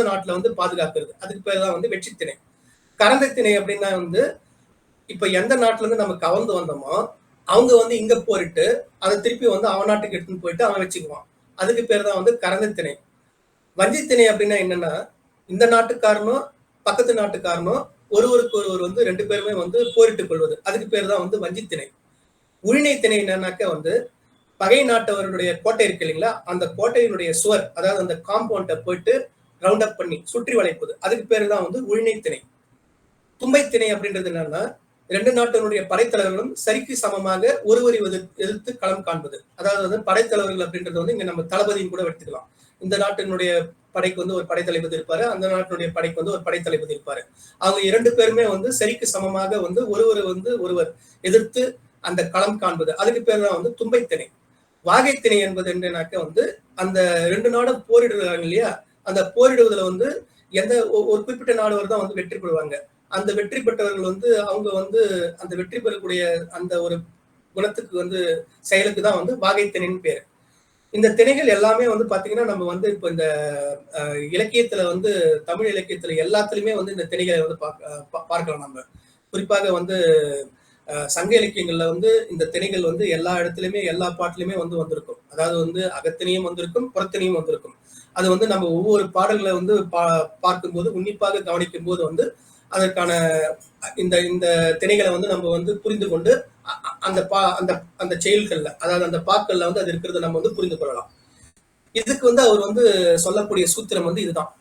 நாட்டுல வந்து பாதுகாக்கிறது. அதுக்கு பேர் தான் வந்து வெற்றி திணை. கரந்தை திணை அப்படின்னா வந்து இப்ப எந்த நாட்டுல இருந்து நம்ம கவர்ந்து வந்தோமோ அவங்க வந்து இங்க போயிட்டு அதை திருப்பி வந்து அவன் நாட்டுக்கு எடுத்துன்னு போயிட்டு அவன் வச்சுக்குவான். அதுக்கு பேர் தான் வந்து கரந்தை திணை. வஞ்சித்திணை அப்படின்னா என்னன்னா இந்த நாட்டுக்காரனும் பக்கத்து நாட்டுக்காரனும் ஒருவருக்கு ஒருவர் வந்து 2 பேருமே வந்து போரிட்டுக் கொள்வது. அதுக்கு பேர் தான் வந்து வஞ்சித்திணை. உழினை திணை என்னன்னாக்க வந்து பகை நாட்டவருடைய கோட்டை இருக்கு இல்லைங்களா, அந்த கோட்டையினுடைய சுவர், அதாவது அந்த காம்பவுண்ட போயிட்டு ரவுண்ட் அப் பண்ணி சுற்றி வளைப்பது, அதுக்கு பேரு தான் வந்து உழினை திணை. தும்பை திணை அப்படின்றது என்னன்னா 2 நாட்டினுடைய படைத்தலைவர்களும் சரிக்கு சமமாக ஒருவரை எதிர்த்து களம் காண்பது. அதாவது வந்து படைத்தலைவர்கள் அப்படின்றது வந்து இங்க நம்ம தளபதியும் கூட எடுத்துக்கலாம். இந்த நாட்டினுடைய படைக்கு வந்து ஒரு படைத்தளபதி இருப்பாரு, அந்த நாட்டினுடைய படைக்கு வந்து ஒரு படைத்தளபதி இருப்பாரு. அவங்க 2 பேருமே வந்து சரிக்கு சமமாக வந்து ஒருவர் எதிர்த்து அந்த களம் காண்பது, அதுக்கு பேர் தான் வந்து தும்பை திணை. வாகை திணை என்பது என்னன்னாக்க வந்து அந்த 2 நாடும் போரிடுறாங்க இல்லையா, அந்த போரிடுவதில் வந்து ஒரு குறிப்பிட்ட நாடுவர் தான் வந்து வெற்றி பெறுவாங்க. அந்த வெற்றி பெற்றவர்கள் வந்து அவங்க வந்து அந்த வெற்றி பெறக்கூடிய அந்த ஒரு குணத்துக்கு வந்து செயலுக்கு தான் வந்து வாகை திணைன்னு பேரு. இந்த திணைகள் எல்லாமே வந்து பாத்தீங்கன்னா நம்ம வந்து இப்ப இந்த இலக்கியத்துல வந்து தமிழ் இலக்கியத்துல எல்லாத்துலயுமே வந்து இந்த திணைகளை வந்து பார்க்கலாம். நம்ம குறிப்பாக வந்து சங்க இலக்கியங்கள்ல வந்து இந்த திணைகள் வந்து எல்லா இடத்துலயுமே எல்லா பாட்டிலுமே வந்து வந்திருக்கும். அதாவது வந்து அகத்திணையும் வந்திருக்கும், புறத்திணையும் வந்திருக்கும். அது வந்து நம்ம ஒவ்வொரு பாடல்களை வந்து பார்க்கும்போது உன்னிப்பாக கவனிக்கும் போது வந்து அதற்கான இந்த திணைகளை வந்து நம்ம வந்து புரிந்து கொண்டு அந்த செயல்கள்ல, அதாவது அந்த பாக்கள்ல வந்து அது இருக்கிறத நம்ம வந்து புரிந்து கொள்ளலாம். இதுக்கு வந்து அவர் வந்து சொல்லக்கூடிய சூத்திரம் வந்து இதுதான்.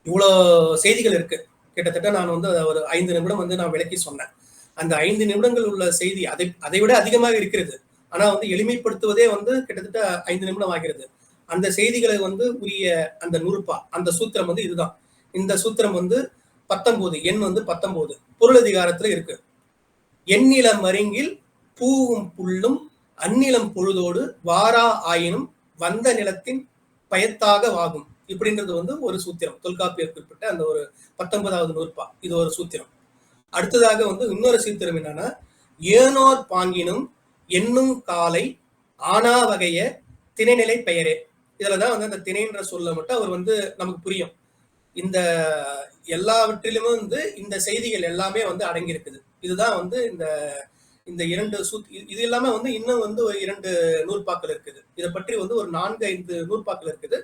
இவ்வளவு செய்திகள் இருக்கு. கிட்டத்தட்ட நான் வந்து ஒரு 5 நிமிடம் வந்து நான் விளக்கி சொன்னேன். அந்த 5 நிமிடங்கள் உள்ள செய்தி அதை விட அதிகமாக இருக்கிறது. ஆனா வந்து எளிமைப்படுத்துவதே வந்து கிட்டத்தட்ட 5 நிமிடம் ஆகிறது. அந்த செய்திகளை வந்து உரிய அந்த நூற்பா, அந்த சூத்திரம் வந்து இதுதான். இந்த சூத்திரம் வந்து 19, எண் வந்து 19 பொருளதிகாரத்துல இருக்கு. எண்ணிலம் மருங்கில் பூவும் புல்லும் அந்நிலம் பொழுதோடு வாரா ஆயினும் வந்த நிலத்தின் பயத்தாக வாகும். இப்படின்றது வந்து ஒரு சூத்திரம். தொல்காப்பியர் குறிப்பிட்ட அந்த ஒரு 19வது நூற்பா, இது ஒரு சூத்திரம். அடுத்ததாக வந்து இன்னொரு சூத்திரம் என்னன்னா, ஏனோர் பாங்கினும் எண்ணும் காலை ஆனா வகைய திணைநிலை பெயரே. இதுலதான் வந்து அந்த திணைன்ற சொல்ல மட்டும் அவர் வந்து நமக்கு புரியும். இந்த எல்லாவற்றிலுமே வந்து இந்த செய்திகள் எல்லாமே வந்து அடங்கி இருக்குது. இதுதான் வந்து இந்த 2 இது இல்லாம வந்து இன்னும் வந்து ஒரு 2 நூற்பாக்கள் இருக்குது. இதை பற்றி வந்து ஒரு 4-5 நூற்பாக்கள் இருக்குது.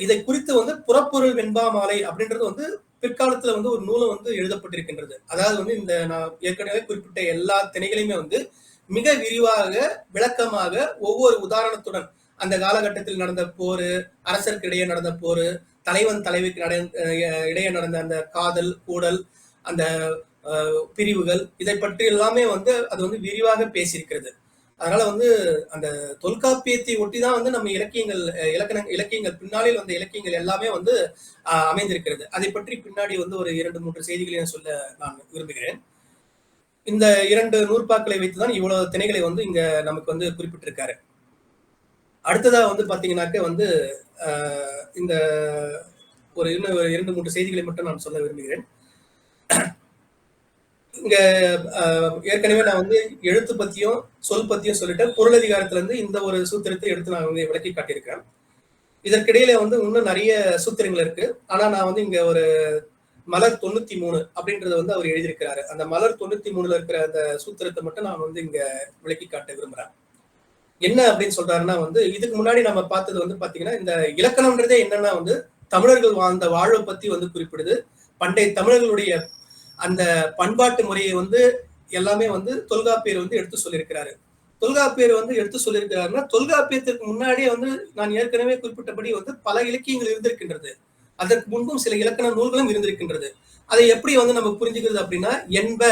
இதை குறித்து வந்து புறப்பொருள் வெண்பா மாலை அப்படின்றது வந்து பிற்காலத்துல வந்து ஒரு நூலும் வந்து எழுதப்பட்டிருக்கின்றது. அதாவது வந்து இந்த நான் ஏற்கனவே குறிப்பிட்ட எல்லா திணைகளையுமே வந்து மிக விரிவாக விளக்கமாக ஒவ்வொரு உதாரணத்துடன் அந்த காலகட்டத்தில் நடந்த போரு, அரசருக்கு இடையே நடந்த போரு, தலைவன் தலைவிக்கு இடையே நடந்த அந்த காதல் கூடல், அந்த பிரிவுகள், இதை பற்றி எல்லாமே வந்து அது வந்து விரிவாக பேசியிருக்கிறது. அதனால வந்து அந்த தொல்காப்பியத்தை ஒட்டிதான் வந்து நம்ம இலக்கியங்கள் பின்னாளில் வந்த இலக்கியங்கள் எல்லாமே வந்து அமைந்திருக்கிறது. அதை பற்றி பின்னாடி வந்து ஒரு 2-3 செய்திகளையும் சொல்ல நான் விரும்புகிறேன். இந்த 2 நூற்பாக்களை வைத்துதான் இவ்வளவு திணைகளை வந்து இங்க நமக்கு வந்து குறிப்பிட்டிருக்காரு. அடுத்ததா வந்து பாத்தீங்கன்னாக்க வந்து இந்த ஒரு இன்னும் 2-3 செய்திகளை மட்டும் நான் சொல்ல விரும்புகிறேன். இங்க ஏற்கனவே நான் வந்து எழுத்து பத்தியும் சொல் பத்தியும் சொல்லிட்டேன். பொருளதிகாரத்துல இருந்து இந்த ஒரு சூத்திரத்தை எடுத்து நான் வந்து விளக்கி காட்டியிருக்கேன். இதற்கிடையில வந்து இன்னும் நிறைய சூத்திரங்கள் இருக்கு. ஆனா நான் வந்து இங்க ஒரு மலர் 93 அப்படின்றத வந்து அவர் எழுதியிருக்கிறாரு. அந்த மலர் 93ல இருக்கிற அந்த சூத்திரத்தை மட்டும் நான் வந்து இங்க விளக்கி காட்ட விரும்புறேன். என்ன அப்படின்னு சொல்றாருன்னா வந்து இதுக்கு முன்னாடி நம்ம பார்த்தது வந்து பாத்தீங்கன்னா இந்த இலக்கணம்ன்றதே என்னன்னா வந்து தமிழர்கள் வாழ்ந்த வாழ்வை பத்தி வந்து குறிப்பிடுது. பண்டைய தமிழர்களுடைய அந்த பண்பாட்டு முறையை வந்து எல்லாமே வந்து தொல்காப்பியர் வந்து எடுத்து சொல்லியிருக்கிறாரு. தொல்காப்பியர் வந்து எடுத்து சொல்லியிருக்கிறாருன்னா தொல்காப்பியத்திற்கு முன்னாடியே வந்து நான் ஏற்கனவே குறிப்பிட்டபடி வந்து பல இலக்கியங்கள் இருந்திருக்கின்றது. அதற்கு முன்பும் சில இலக்கண நூல்களும் இருந்திருக்கின்றது. அதை எப்படி வந்து நம்ம புரிஞ்சுக்கிறது அப்படின்னா என்ப,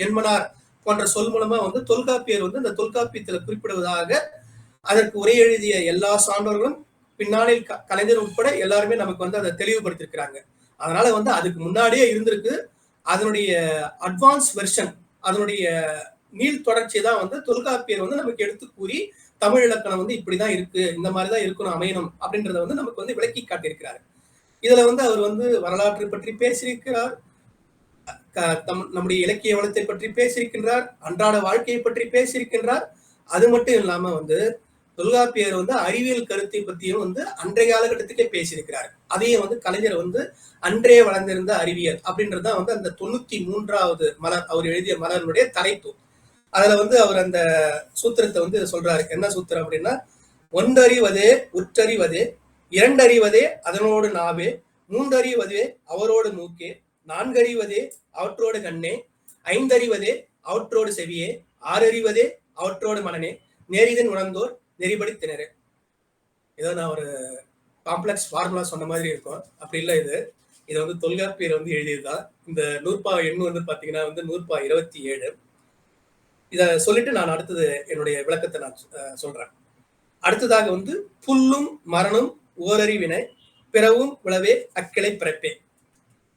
என்மனார் போன்ற சொல் மூலமா வந்து தொல்காப்பியர் வந்து இந்த தொல்காப்பியத்துல குறிப்பிடுவதாக அதற்கு உரை எழுதிய எல்லா சான்றோர்களும் பின்னாளில் கலைஞர் உட்பட எல்லாருமே நமக்கு வந்து அதை தெளிவுபடுத்திருக்கிறாங்க. அதனால வந்து அதுக்கு முன்னாடியே இருந்திருக்கு. அதனுடைய அட்வான்ஸ் வெர்ஷன், அதனுடைய நீள் தொடர்ச்சி தான் வந்து தொல்காப்பியர் வந்து நமக்கு எடுத்து கூறி தமிழ் இலக்கணம் வந்து இப்படிதான் இருக்கு, இந்த மாதிரிதான் இருக்கணும், அமையணும் அப்படின்றத வந்து நமக்கு வந்து விளக்கி காட்டியிருக்கிறார். இதுல வந்து அவர் வந்து வரலாற்று பற்றி பேசியிருக்கிறார், நம்முடைய இலக்கிய வளத்தை பற்றி பேசியிருக்கின்றார், அன்றாட வாழ்க்கையை பற்றி பேசியிருக்கின்றார். அது மட்டும் இல்லாம வந்து தொல்காப்பியர் வந்து அறிவியல் கருத்தை பற்றியும் வந்து அன்றைய காலகட்டத்துக்கே பேசியிருக்கிறார். அதையும் வந்து கலைஞர் வந்து அன்றே வளர்ந்திருந்த அறிவியல் அப்படின்றதுதான் வந்து அந்த 93வது மலர், அவர் எழுதிய மலருடைய தலைப்பு. அதுல வந்து அவர் அந்த சூத்திரத்தை வந்து சொல்றாரு. என்ன சூத்திரம் அப்படின்னா, ஒன்றறிவதே உற்றறிவதே, இரண்டறிவதே அதனோடு நாவே, மூன்றறிவதே அவரோடு மூக்கே, நான்கறிவதே அவற்றோடு கண்ணே, ஐந்தறிவதே அவற்றோடு செவியே, ஆறறிவதே அவற்றோடு மனனே, நேரிதன் உணர்ந்தோர் நெறிபடி திணறு. ஏதோ நான் ஒரு காம்ப்ளெக்ஸ் ஃபார்முலா சொன்ன மாதிரி இருக்கும். அப்படி இல்லை. இது வந்து தொல்காப்பியர் வந்து எழுதியதுதான். இந்த நூற்பா எண் வந்து பாத்தீங்கன்னா வந்து நூற்பா 27. இத சொல்லிட்டு நான் அடுத்தது என்னுடைய விளக்கத்தை நான் சொல்றேன். அடுத்ததாக வந்து புல்லும் மரணும் ஓரறிவினை பிறவும் விளவே அக்கிளை பிறப்பே.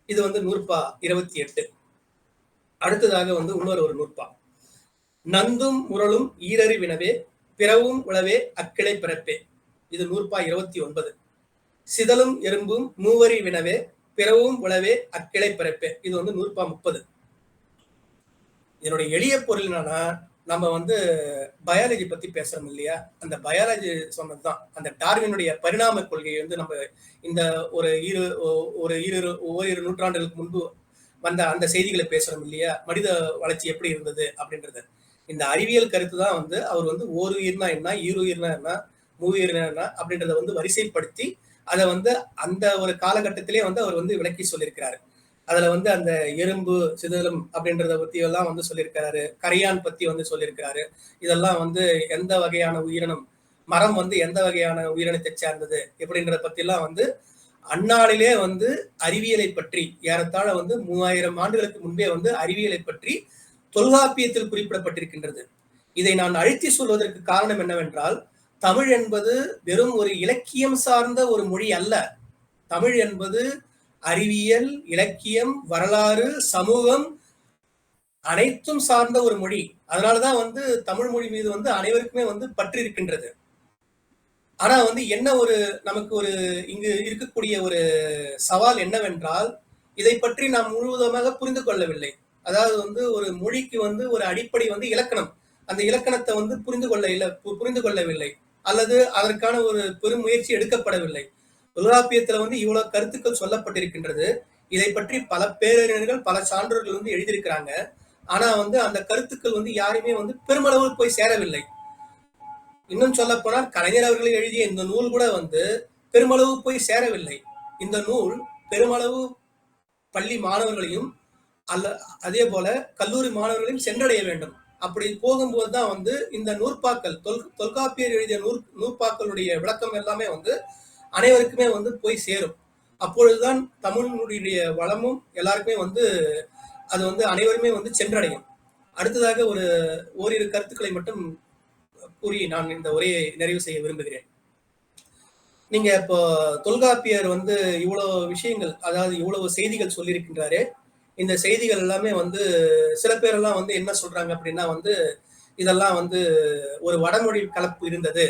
இது வந்து நூற்பா 28. அடுத்ததாக வந்து இன்னொரு நூற்பா, நந்தும் முரளும் ஈரறிவினவே பிறவும் விளவே அக்கிளை பிறப்பே. இது நூற்பா 29. சிதலும் எறும்பும் மூவரி வினவே பிறவும் விளவே அக்கிளை பிறப்பே. இது வந்து நூற்பா 30. இதனுடைய எளிய பொருள் என்னன்னா, நம்ம வந்து பயாலஜி பத்தி பேசுறோம் இல்லையா, அந்த பயாலஜி சொன்னதுதான். அந்த டார்வினுடைய பரிணாம கொள்கையை வந்து நம்ம இந்த ஓரிரு நூற்றாண்டுகளுக்கு முன்பு வந்த அந்த செய்திகளை பேசுறோம் இல்லையா, மனித வளர்ச்சி எப்படி இருந்தது அப்படின்றது. இந்த அறிவியல் கருத்து தான் வந்து அவர் வந்து ஓருயிர்னா என்ன, ஈருயிர்னா என்ன, மூவுயிர்னா என்ன அப்படின்றத வந்து வரிசைப்படுத்தி அதை வந்து அந்த ஒரு காலகட்டத்திலே வந்து அவர் வந்து விளக்கி சொல்லியிருக்கிறாரு. அதுல வந்து அந்த எறும்பு சிதலும் அப்படின்றத பத்தி எல்லாம் வந்து சொல்லியிருக்கிறாரு. கரையான் பத்தி வந்து சொல்லியிருக்கிறாரு. இதெல்லாம் வந்து எந்த வகையான உயிரினம், மரம் வந்து எந்த வகையான உயிரினத்தை சேர்ந்தது எப்படின்றத பத்தி எல்லாம் வந்து அந்நாளிலே வந்து அறிவியலை பற்றி ஏறத்தாழ வந்து 3000 ஆண்டுகளுக்கு முன்பே வந்து அறிவியலை பற்றி தொல்காப்பியத்தில் குறிப்பிடப்பட்டிருக்கின்றது. இதை நான் அழுத்தி சொல்வதற்கு காரணம் என்னவென்றால், தமிழ் என்பது வெறும் ஒரு இலக்கியம் சார்ந்த ஒரு மொழி அல்ல. தமிழ் என்பது அறிவியல், இலக்கியம், வரலாறு, சமூகம் அனைத்தும் சார்ந்த ஒரு மொழி. அதனாலதான் வந்து தமிழ் மொழி மீது வந்து அனைவருக்குமே வந்து பற்று இருக்கின்றது. ஆனா வந்து என்ன ஒரு நமக்கு ஒரு இங்கு இருக்கக்கூடிய ஒரு சவால் என்னவென்றால், இதை பற்றி நாம் முழுவதுமாக புரிந்து கொள்ளவில்லை. அதாவது வந்து ஒரு மொழிக்கு வந்து ஒரு அடிப்படை வந்து இலக்கணம். அந்த இலக்கணத்தை வந்து புரிந்து கொள்ளவில்லை, அல்லது அதற்கான ஒரு பெரும் முயற்சி எடுக்கப்படவில்லை. தொல்காப்பியத்துல வந்து இவ்வளவு கருத்துக்கள் சொல்லப்பட்டிருக்கின்றது. இதை பற்றி பல பேரறிஞர்கள், பல சான்றோர்கள் வந்து எழுதியிருக்கிறாங்க. ஆனா வந்து அந்த கருத்துக்கள் வந்து யாருமே வந்து பெருமளவு போய் சேரவில்லை. இன்னும் சொல்ல போனால் கலைஞர் அவர்கள் எழுதிய இந்த நூல் கூட வந்து பெருமளவு போய் சேரவில்லை. இந்த நூல் பெருமளவு பள்ளி மாணவர்களையும் அதே போல கல்லூரி மாணவர்களையும் சென்றடைய வேண்டும். அப்படி போகும்போதுதான் வந்து இந்த நூற்பாக்கள், தொல்காப்பியர் எழுதிய நூற்பாக்களுடைய விளக்கம் எல்லாமே வந்து அனைவருக்குமே வந்து போய் சேரும். அப்பொழுதுதான் தமிழினுடைய வளமும் எல்லாருக்குமே வந்து அது வந்து அனைவருமே வந்து சென்றடையும். அடுத்ததாக ஓரிரு கருத்துக்களை மட்டும் கூறி நான் இந்த உரையை நிறைவு செய்ய விரும்புகிறேன். நீங்க இப்போ தொல்காப்பியர் வந்து இவ்வளவு விஷயங்கள், அதாவது இவ்வளவு செய்திகள் சொல்லியிருக்கின்றாரு. இந்த செய்திகள் எல்லாமே வந்து சில பேரெல்லாம் வந்து என்ன சொல்றாங்க அப்படின்னா வந்து இதெல்லாம் வந்து ஒரு வடமொழி கலப்பு இருந்தது,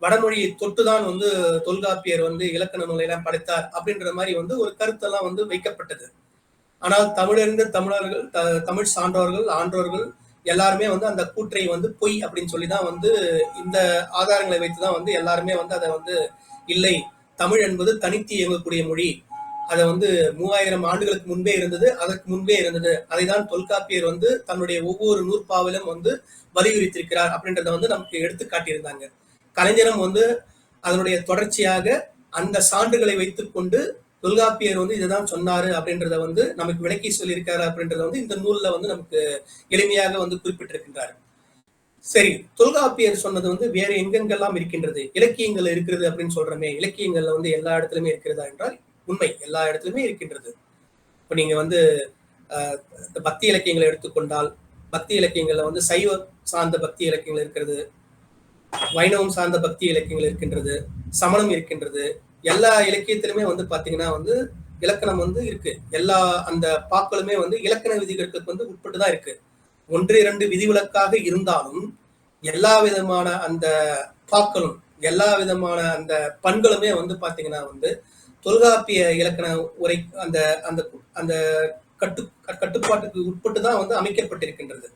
வடமொழியை தொட்டுதான் வந்து தொல்காப்பியர் வந்து இலக்கண நூலையெல்லாம் படைத்தார் அப்படின்ற மாதிரி வந்து ஒரு கருத்தெல்லாம் வந்து வைக்கப்பட்டது. ஆனால் தமிழறிந்த தமிழர்கள் தமிழ் சான்றோர்கள் ஆன்றோர்கள் எல்லாருமே வந்து அந்த கூற்றை வந்து பொய் அப்படின்னு சொல்லிதான் வந்து இந்த ஆதாரங்களை வைத்துதான் வந்து எல்லாருமே வந்து அதை வந்து இல்லை, தமிழ் என்பது தனித்து இயங்கக்கூடிய மொழி, அதை வந்து 3000 ஆண்டுகளுக்கு முன்பே இருந்தது, அதற்கு முன்பே இருந்தது, அதைதான் தொல்காப்பியர் வந்து தன்னுடைய ஒவ்வொரு நூற்பாவிலும் வந்து வலியுறுத்தியிருக்கிறார் அப்படின்றத வந்து நமக்கு எடுத்து காட்டியிருந்தாங்க. கலைஞரும் வந்து அதனுடைய தொடர்ச்சியாக அந்த சான்றுகளை வைத்துக் கொண்டு தொல்காப்பியர் வந்து இதுதான் சொன்னாரு அப்படின்றத வந்து நமக்கு விளக்கி சொல்லியிருக்காரு அப்படின்றத வந்து இந்த நூல்ல வந்து நமக்கு எளிமையாக வந்து குறிப்பிட்டிருக்கின்றார். சரி, தொல்காப்பியர் சொன்னது வந்து வேற எங்கெங்கெல்லாம் இருக்கின்றது, இலக்கியங்கள் இருக்கிறது அப்படின்னு சொல்றமே, இலக்கியங்கள்ல வந்து எல்லா இடத்துலயுமே இருக்கிறதா என்றால் உண்மை, எல்லா இடத்துலயுமே இருக்கின்றது. இப்ப நீங்க வந்து பக்தி இலக்கியங்களை எடுத்துக்கொண்டால் பக்தி இலக்கியங்கள்ல வந்து சைவ சார்ந்த பக்தி இலக்கியங்கள் இருக்கிறது, வைணவம் சார்ந்த பக்தி இலக்கியங்கள் இருக்கின்றது, சமணம் இருக்கின்றது. எல்லா இலக்கியத்திலுமே வந்து பாத்தீங்கன்னா வந்து இலக்கணம் வந்து இருக்கு. எல்லா அந்த பாக்களுமே வந்து இலக்கண விதிகளுக்கு வந்து உட்பட்டுதான் இருக்கு. 1-2 விதிவிலக்காக இருந்தாலும் எல்லா விதமான அந்த பாக்களும் எல்லா விதமான அந்த பண்களுமே வந்து பாத்தீங்கன்னா வந்து தொல்காப்பிய இலக்கண உரை அந்த அந்த அந்த கட்டுப்பாட்டுக்கு உட்பட்டுதான் வந்து அமைக்கப்பட்டிருக்கின்றது.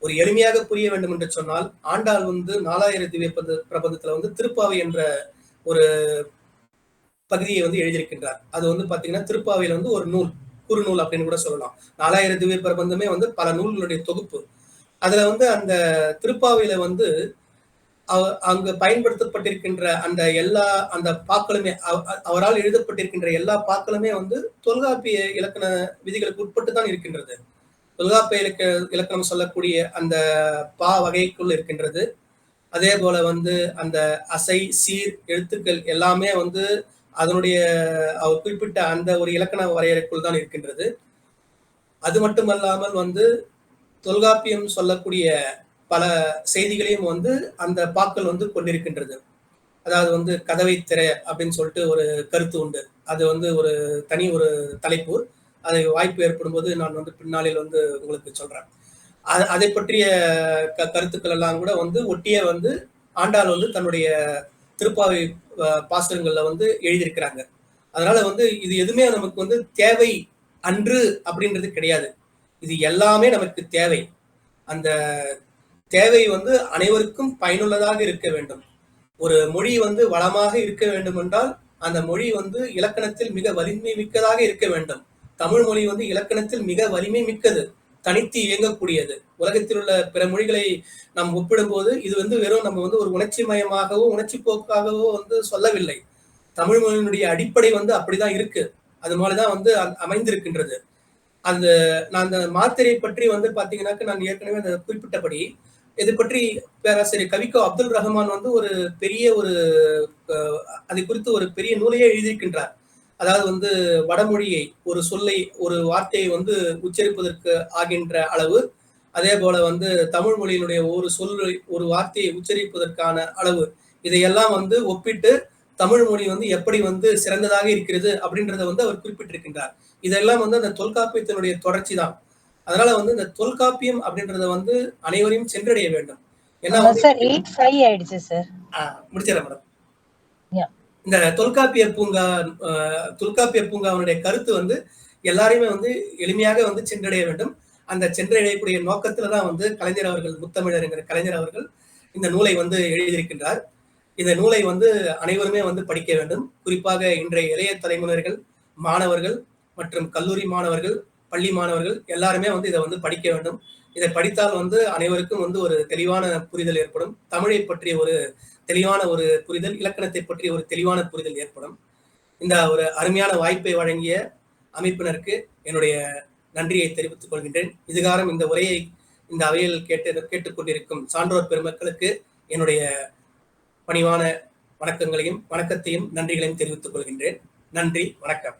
ஒரு எளிமையாக புரிய வேண்டும் என்று சொன்னால் ஆண்டாள் வந்து 4000 திவ்ய பிரபந்தத்துல வந்து திருப்பாவை என்ற ஒரு பகுதியை வந்து எழுதியிருக்கின்றார். அது வந்து பாத்தீங்கன்னா திருப்பாவையில வந்து ஒரு நூல், குறுநூல் அப்படின்னு கூட சொல்லலாம். 4000 திவ்ய பிரபந்தமே வந்து பல நூல்களுடைய தொகுப்பு. அதுல வந்து அந்த திருப்பாவையில வந்து அங்கு பயன்படுத்தப்பட்டிருக்கின்ற அந்த எல்லா அந்த பாக்களுமே அவரால் எழுதப்பட்டிருக்கின்ற எல்லா பாக்களுமே வந்து தொல்காப்பிய இலக்கண விதிகளுக்கு உட்பட்டுதான் இருக்கின்றது. தொல்காப்பிய இலக்கணம் சொல்லக்கூடிய அந்த பா வகைக்குள் இருக்கின்றது. அதே போல வந்து அந்த அசை சீர் எழுத்துக்கள் எல்லாமே வந்து அதனுடைய அவர் குறிப்பிட்ட அந்த ஒரு இலக்கண வரையறைக்குள் தான் இருக்கின்றது. அது மட்டுமல்லாமல் வந்து தொல்காப்பியம் சொல்லக்கூடிய பல செய்திகளையும் வந்து அந்த பாக்கள் வந்து கொண்டிருக்கின்றது. அதாவது வந்து கதவை திற அப்படின்னு சொல்லிட்டு ஒரு கருத்து உண்டு. அது வந்து ஒரு தனி ஒரு தலைப்பு. அது வாய்ப்பு ஏற்படும் போது நான் வந்து பின்னாளில் வந்து உங்களுக்கு சொல்றேன். அதை பற்றிய கருத்துக்கள் எல்லாம் கூட வந்து ஒட்டிய வந்து ஆண்டாள் வந்து தன்னுடைய திருப்பாவை பாசுரங்கள்ல வந்து எழுதியிருக்கிறாங்க. அதனால வந்து இது எதுவுமே நமக்கு வந்து தேவை அன்று அப்படின்றது கிடையாது. இது எல்லாமே நமக்கு தேவை. அந்த தேவை வந்து அனைவருக்கும் பயனுள்ளதாக இருக்க வேண்டும். ஒரு மொழி வந்து வளமாக இருக்க வேண்டும் என்றால் அந்த மொழி வந்து இலக்கணத்தில் மிக வலிமை மிக்கதாக இருக்க வேண்டும். தமிழ் மொழி வந்து இலக்கணத்தில் மிக வலிமை மிக்கது, தனித்து இயங்கக்கூடியது. உலகத்தில் உள்ள பிற மொழிகளை நாம் ஒப்பிடும்போது இது வந்து வெறும் நம்ம வந்து ஒரு உணர்ச்சி மயமாகவோ உணர்ச்சி போக்காகவோ வந்து சொல்லவில்லை. தமிழ் மொழியினுடைய அடிப்படை வந்து அப்படிதான் இருக்கு. அது மாதிரிதான் வந்து அமைந்திருக்கின்றது. அந்த நான் அந்த மாத்திரை பற்றி வந்து பாத்தீங்கன்னாக்க நான் ஏற்கனவே அந்த குறிப்பிட்டபடி இது பற்றி பேராசிரியர் கவிக்கோ அப்துல் ரஹ்மான் வந்து ஒரு பெரிய ஒரு அதை குறித்து ஒரு பெரிய நூலையே எழுதியிருக்கின்றார். அதாவது வந்து வடமொழியை ஒரு சொல்லை ஒரு வார்த்தையை வந்து உச்சரிப்பதற்கு ஆகின்ற அளவு, அதே போல வந்து தமிழ் மொழியினுடைய ஒரு சொல்லை ஒரு வார்த்தையை உச்சரிப்பதற்கான அளவு, இதையெல்லாம் வந்து ஒப்பிட்டு தமிழ் மொழி வந்து எப்படி வந்து சிறந்ததாக இருக்கிறது அப்படின்றத வந்து அவர் குறிப்பிட்டிருக்கின்றார். இதெல்லாம் வந்து அந்த தொல்காப்பியத்தினுடைய தொடர்ச்சி தான். அதனால வந்து இந்த தொல்காப்பியம் அப்படின்றத வந்து அனைவரையும் சென்றடைய வேண்டும். ஏன்னா முடிச்சிடறேன் மேடம். இந்த தொல்காப்பிய பூங்காவனுடைய கருத்து வந்து எல்லாரையுமே வந்து எளிமையாக வந்து சென்றடைய வேண்டும். அந்த சென்றடையக்கூடிய நோக்கத்துலதான் வந்து கலைஞர் அவர்கள், முத்தமிழர் என்கிற கலைஞர் அவர்கள் இந்த நூலை வந்து எழுதியிருக்கின்றார். இந்த நூலை வந்து அனைவருமே வந்து படிக்க வேண்டும். குறிப்பாக இன்றைய இளைய தலைமுறைகள், மாணவர்கள் மற்றும் கல்லூரி மாணவர்கள், பள்ளி மாணவர்கள் எல்லாருமே வந்து இதை வந்து படிக்க வேண்டும். இதை படித்தால் வந்து அனைவருக்கும் வந்து ஒரு தெளிவான புரிதல் ஏற்படும். தமிழை பற்றிய ஒரு தெளிவான ஒரு புரிதல், இலக்கணத்தை பற்றிய ஒரு தெளிவான புரிதல் ஏற்படும். இந்த ஒரு அருமையான வாய்ப்பை வழங்கிய அமைப்பினருக்கு என்னுடைய நன்றியை தெரிவித்துக் கொள்கின்றேன். இதுகாரம் இந்த உரையை இந்த அவையில் கேட்டுக்கொண்டிருக்கும் சான்றோர் பெருமக்களுக்கு என்னுடைய பணிவான வணக்கங்களையும் வணக்கத்தையும் நன்றிகளையும் தெரிவித்துக் கொள்கின்றேன். நன்றி, வணக்கம்.